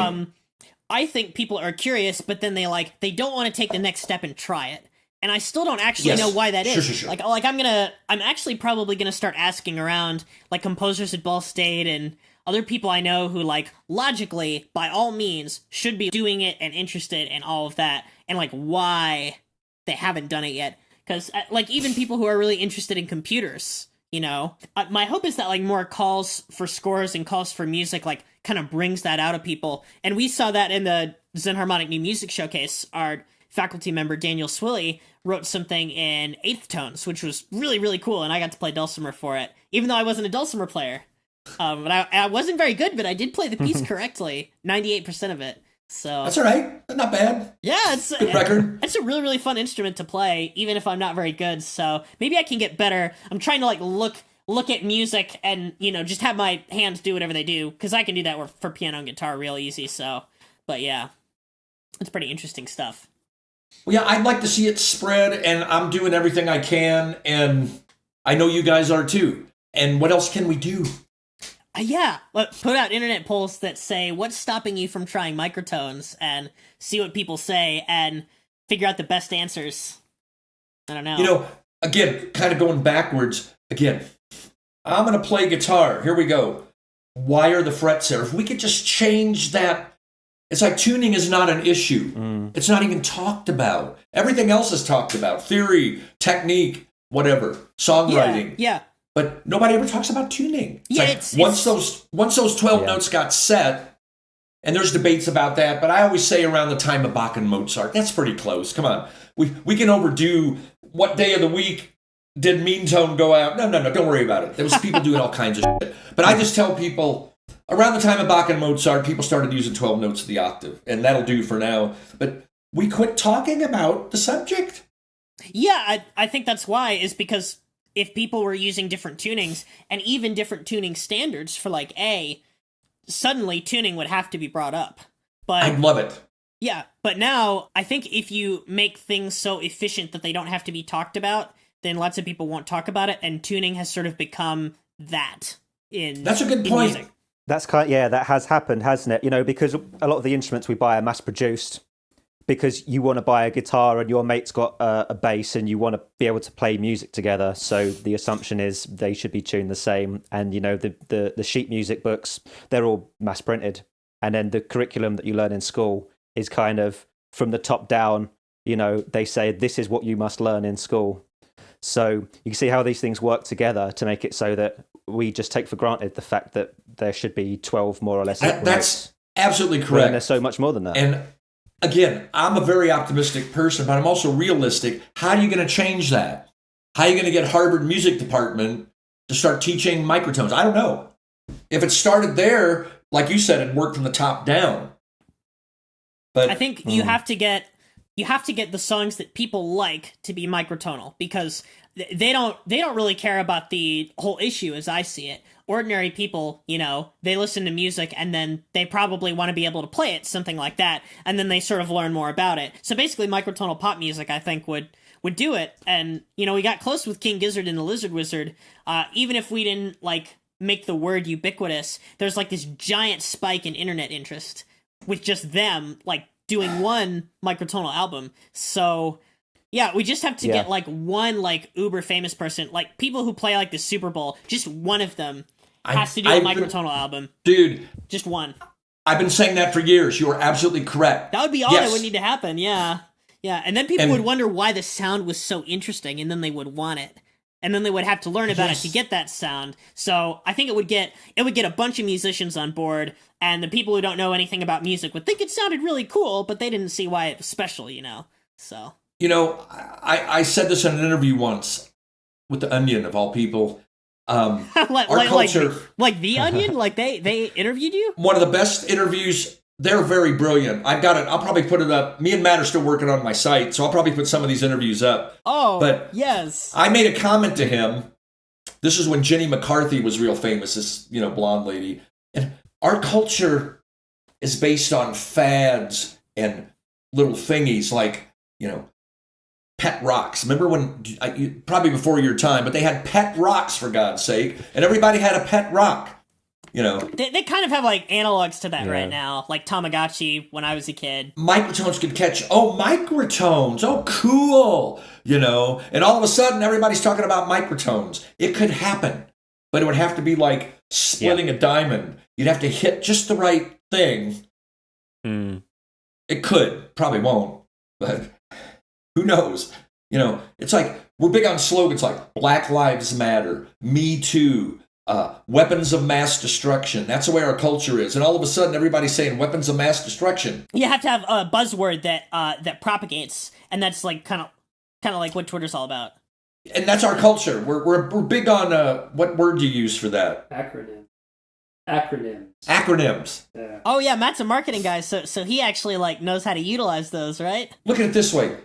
I think people are curious, but then they don't want to take the next step and try it. And I still don't actually know why that is. Sure. I'm actually probably gonna start asking around composers at Ball State and other people I know who logically, by all means, should be doing it and interested in all of that, and why they haven't done it yet. Because even people who are really interested in computers, my hope is that more calls for scores and calls for music kind of brings that out of people. And we saw that in the Zen Harmonic New Music Showcase. Our faculty member Daniel Swilley wrote something in eighth tones, which was really, really cool, and I got to play dulcimer for it, even though I wasn't a dulcimer player. But I wasn't very good, but I did play the piece correctly, 98% of it. So that's all right. Not bad. Yeah, it's good record. It's a really, really fun instrument to play, even if I'm not very good. So maybe I can get better. I'm trying to look at music and just have my hands do whatever they do, because I can do that for piano and guitar real easy. So, but yeah, it's pretty interesting stuff. Well, yeah, I'd like to see it spread, and I'm doing everything I can, and I know you guys are too. And what else can we do? Put out internet polls that say what's stopping you from trying microtones, and see what people say, and figure out the best answers. I don't know. Again, kind of going backwards. Again, I'm going to play guitar. Here we go. Why are the frets there? If we could just change that. It's like tuning is not an issue. It's not even talked about. Everything else is talked about. Theory, technique, whatever, songwriting. Yeah. But nobody ever talks about tuning. It's once those 12 notes got set, and there's debates about that, but I always say around the time of Bach and Mozart, that's pretty close. Come on. We can overdo what day of the week did mean tone go out. No, don't worry about it. There was people doing all kinds of shit. But I just tell people, around the time of Bach and Mozart, people started using 12 notes of the octave, and that'll do for now. But we quit talking about the subject. Yeah, I think that's why, is because if people were using different tunings, and even different tuning standards for A, suddenly tuning would have to be brought up. But I'd love it. Yeah, but now, I think if you make things so efficient that they don't have to be talked about, then lots of people won't talk about it, and tuning has sort of become that in That's a good point. Music. That has happened, hasn't it? Because a lot of the instruments we buy are mass produced, because you want to buy a guitar and your mate's got a bass and you want to be able to play music together. So the assumption is they should be tuned the same. And, the sheet music books, they're all mass printed. And then the curriculum that you learn in school is kind of from the top down. They say this is what you must learn in school. So you can see how these things work together to make it so that we just take for granted the fact that there should be 12 more or less. That's absolutely correct. And there's so much more than that. And again, I'm a very optimistic person, but I'm also realistic. How are you going to change that? How are you going to get Harvard Music Department to start teaching microtones? I don't know. If it started there, like you said, it worked from the top down. But I think you have to get the songs that people like to be microtonal, because they don't really care about the whole issue as I see it. Ordinary people, they listen to music and then they probably want to be able to play it, something like that, and then they sort of learn more about it. So basically microtonal pop music, I think, would do it. And, we got close with King Gizzard and the Lizard Wizard. Even if we didn't, make the word ubiquitous, there's, this giant spike in internet interest with just them, doing one microtonal album. So yeah, we just have to get one uber famous person, people who play the Super Bowl, just one of them has to do a microtonal album. Dude, just one. I've been saying that for years. You are absolutely correct. That would be all that would need to happen. Yeah. And then people would wonder why the sound was so interesting, and then they would want it. And then they would have to learn about it to get that sound. So I think it would get a bunch of musicians on board, and the people who don't know anything about music would think it sounded really cool, but they didn't see why it was special, So I said this in an interview once with The Onion, of all people. Our culture, The Onion, they interviewed you. One of the best interviews they're very brilliant. I've got it. I'll probably put it up. Me and Matt are still working on my site, so I'll probably put some of these interviews up. Oh, but yes. I made a comment to him. This is when Jenny McCarthy was real famous, this, blonde lady. And our culture is based on fads and little thingies like, pet rocks. Remember when, probably before your time, but they had pet rocks, for God's sake, and everybody had a pet rock. They kind of have like analogs to that right now, like Tamagotchi when I was a kid. Microtones could catch, microtones, cool, and all of a sudden everybody's talking about microtones. It could happen, but it would have to be like splitting a diamond. You'd have to hit just the right thing. It could, probably won't, but who knows? It's like, we're big on slogans like Black Lives Matter, Me Too, weapons of mass destruction. That's the way our culture is. And all of a sudden, everybody's saying weapons of mass destruction. You have to have a buzzword that propagates, and that's like kind of like what Twitter's all about. And that's our culture. We're big on what word do you use for that? Acronyms. Yeah. Oh yeah, Matt's a marketing guy, so he actually like knows how to utilize those, right? Look at it this way: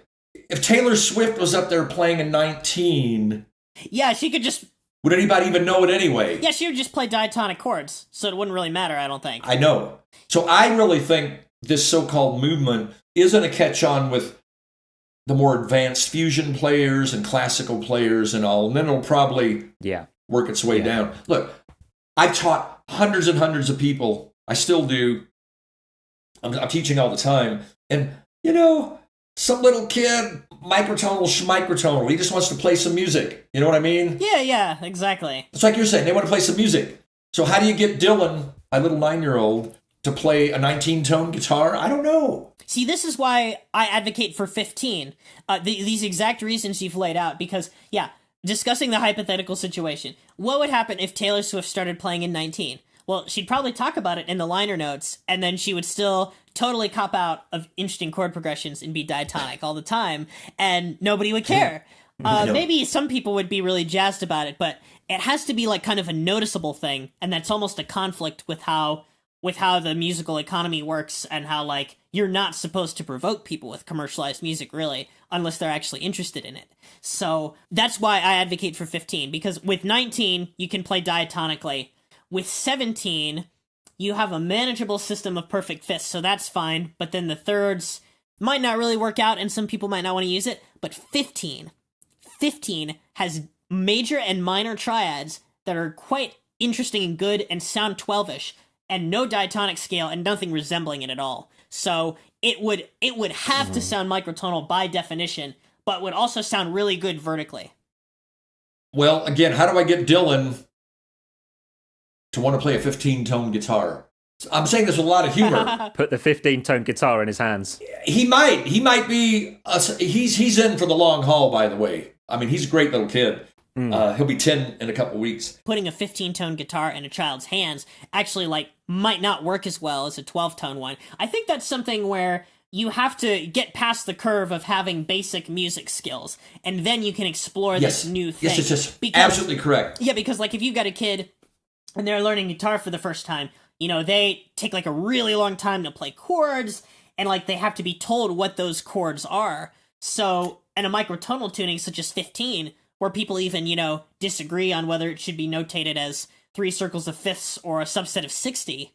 if Taylor Swift was up there playing in 19, yeah, she could just. Would anybody even know it anyway? Yeah, she would just play diatonic chords, so it wouldn't really matter, I don't think. I know. So I really think this so-called movement isn't a catch-on with the more advanced fusion players and classical players and all, and then it'll probably work its way down. Look, I've taught hundreds and hundreds of people. I still do. I'm teaching all the time. And, some little kid, microtonal, schmicrotonal, he just wants to play some music. You know what I mean? Yeah, exactly. It's like you're saying, they want to play some music. So how do you get Dylan, my little 9-year-old, to play a 19-tone guitar? I don't know. See, this is why I advocate for 15. These exact reasons you've laid out, because, discussing the hypothetical situation. What would happen if Taylor Swift started playing in 19? Well, she'd probably talk about it in the liner notes, and then she would still totally cop out of interesting chord progressions and be diatonic all the time, and nobody would care. Maybe some people would be really jazzed about it, but it has to be like kind of a noticeable thing, and that's almost a conflict with how the musical economy works, and how like you're not supposed to provoke people with commercialized music really unless they're actually interested in it. So that's why I advocate for 15, because with 19 you can play diatonically. With 17 you have a manageable system of perfect fifths, so that's fine, but then the thirds might not really work out and some people might not want to use it. But 15 has major and minor triads that are quite interesting and good and sound 12ish, and no diatonic scale and nothing resembling it at all. So it would have to sound microtonal by definition, but would also sound really good vertically. Well, again, how do I get Dylan to want to play a 15-tone guitar? I'm saying there's a lot of humor. Put the 15-tone guitar in his hands. He might be. He's in for the long haul, by the way. I mean, he's a great little kid. He'll be 10 in a couple weeks. Putting a 15-tone guitar in a child's hands actually might not work as well as a 12-tone one. I think that's something where you have to get past the curve of having basic music skills, and then you can explore this new thing. Yes, absolutely correct. Yeah, because if you've got a kid and they're learning guitar for the first time, they take a really long time to play chords, and they have to be told what those chords are. So, and a microtonal tuning such as 15, where people even, disagree on whether it should be notated as 3 circles of fifths or a subset of 60.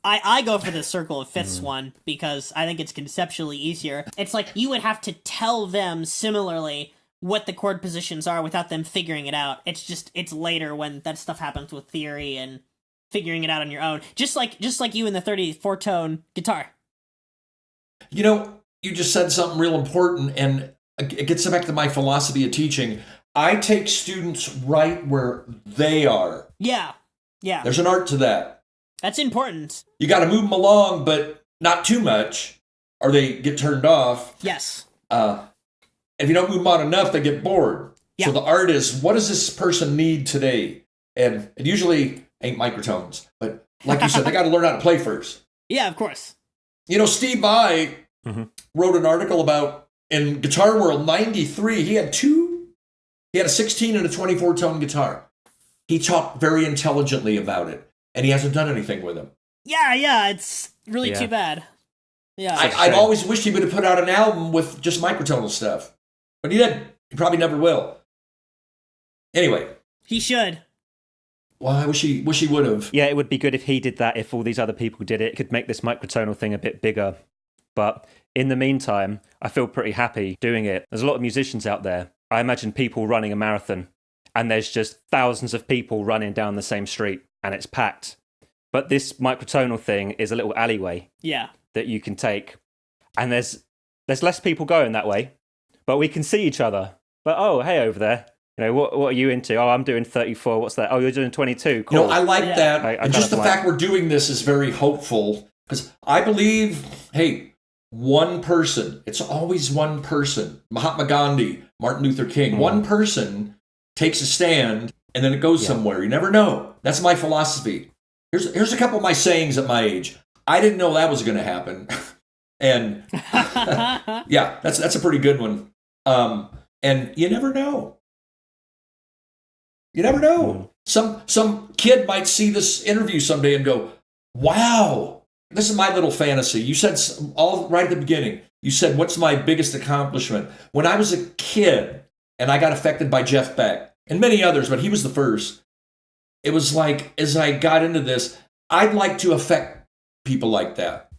I go for the circle of fifths one because I think it's conceptually easier. It's like you would have to tell them similarly what the chord positions are without them figuring it out. It's later when that stuff happens with theory and figuring it out on your own. Just like you in the 34-tone guitar. You just said something real important, and it gets back to my philosophy of teaching. I take students right where they are. Yeah. There's an art to that. That's important. You got to move them along, but not too much, or they get turned off. Yes. If you don't move them on enough, they get bored. Yeah. So the art is, what does this person need today? And it usually ain't microtones, but like you said, they got to learn how to play first. Yeah, of course. Steve Vai wrote an article about, in Guitar World 93, he had a 16 and a 24-tone guitar. He talked very intelligently about it, and he hasn't done anything with them. Yeah, it's really Yeah. too bad. Yeah. I've always wished he would have put out an album with just microtonal stuff. But he didn't. He probably never will. Anyway. He should. Well, I wish he would have. Yeah, it would be good if he did that, if all these other people did it. It could make this microtonal thing a bit bigger. But in the meantime, I feel pretty happy doing it. There's a lot of musicians out there. I imagine people running a marathon, and there's just thousands of people running down the same street, and it's packed. But this microtonal thing is a little alleyway that you can take. And there's less people going that way, but we can see each other. But, oh, hey, over there. You know, what are you into? Oh, I'm doing 34. What's that? Oh, you're doing 22. Cool. You know, I like that. And just the like... fact we're doing this is very hopeful. Because I believe, hey, one person. It's always one person. Mahatma Gandhi, Martin Luther King. One person takes a stand, and then it goes somewhere. You never know. That's my philosophy. Here's a couple of my sayings at my age. I didn't know that was going to happen. And yeah, that's a pretty good one. And you never know. You never know. Some kid might see this interview someday and go, wow, this is my little fantasy. You said all right at the beginning, you said, what's my biggest accomplishment? When I was a kid and I got affected by Jeff Beck and many others, but he was the first. It was like, as I got into this, I'd like to affect people like that.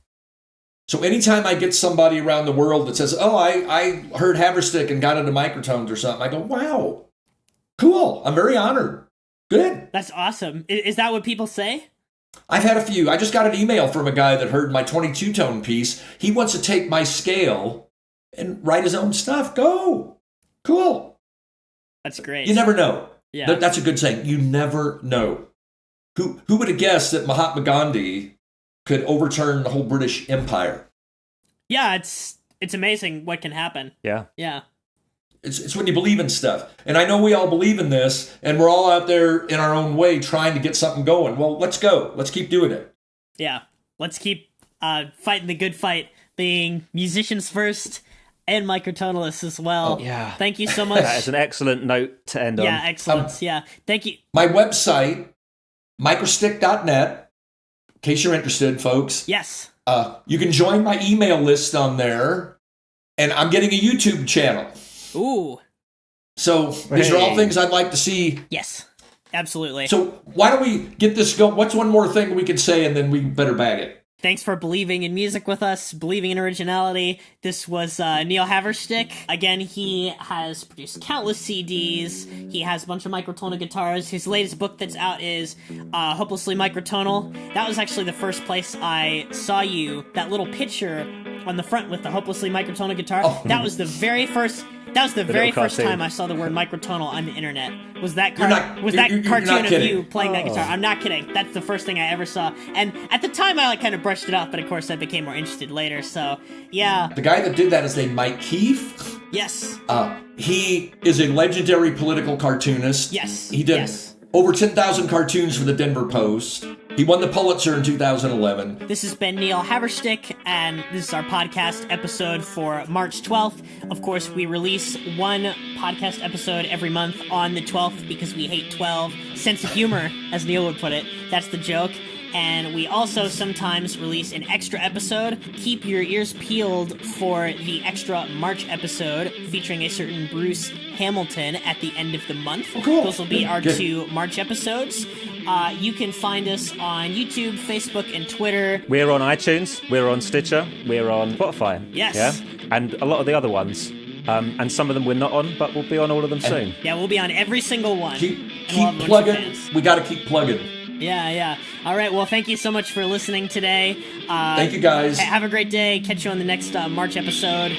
So anytime I get somebody around the world that says, oh, I heard Haverstick and got into microtones or something, I go, wow, cool. I'm very honored. Good. That's awesome. Is that what people say? I've had a few. I just got an email from a guy that heard my 22-tone piece. He wants to take my scale and write his own stuff. Go. Cool. That's great. You never know. Yeah. That's a good saying. You never know. Who would have guessed that Mahatma Gandhi could overturn the whole British Empire? Yeah, it's amazing what can happen. Yeah. Yeah. It's when you believe in stuff. And I know we all believe in this, and we're all out there in our own way trying to get something going. Well, let's go. Let's keep doing it. Yeah. Let's keep fighting the good fight, being musicians first and microtonalists as well. Oh, yeah. Thank you so much. That is an excellent note to end on. Yeah, excellent. Yeah. Thank you. My website, microstick.net, in case you're interested, folks. Yes. You can join my email list on there, and I'm getting a YouTube channel. Ooh. So these are all things I'd like to see. Yes, absolutely. So why don't we get this going? What's one more thing we could say, and then we better bag it? Thanks for believing in music with us, believing in originality. This was Neil Haverstick. Again, he has produced countless CDs. He has a bunch of microtonal guitars. His latest book that's out is Hopelessly Microtonal. That was actually the first place I saw you. That little picture on the front with the Hopelessly Microtonal guitar. Oh. That was the very first time I saw the word microtonal on the internet. Was that cartoon of you playing that guitar? I'm not kidding. That's the first thing I ever saw. And at the time, I kind of brushed it off, but of course, I became more interested later. So, yeah. The guy that did that is named Mike Keefe. Yes. He is a legendary political cartoonist. Yes. He did over 10,000 cartoons for the Denver Post. He won the Pulitzer in 2011. This has been Neil Haverstick, and this is our podcast episode for March 12th. Of course, we release one podcast episode every month on the 12th because we hate 12. Sense of humor, as Neil would put it. That's the joke. And we also sometimes release an extra episode. Keep your ears peeled for the extra March episode featuring a certain Bruce Hamilton at the end of the month. Oh, cool. Those will be our 2 March episodes. You can find us on YouTube, Facebook, and Twitter. We're on iTunes, we're on Stitcher, we're on Spotify. Yes. Yeah? And a lot of the other ones. And some of them we're not on, but we'll be on all of them soon. Yeah, we'll be on every single one. Keep plugging. We got to keep plugging. Yeah. All right, well, thank you so much for listening today. Thank you, guys. Have a great day. Catch you on the next March episode.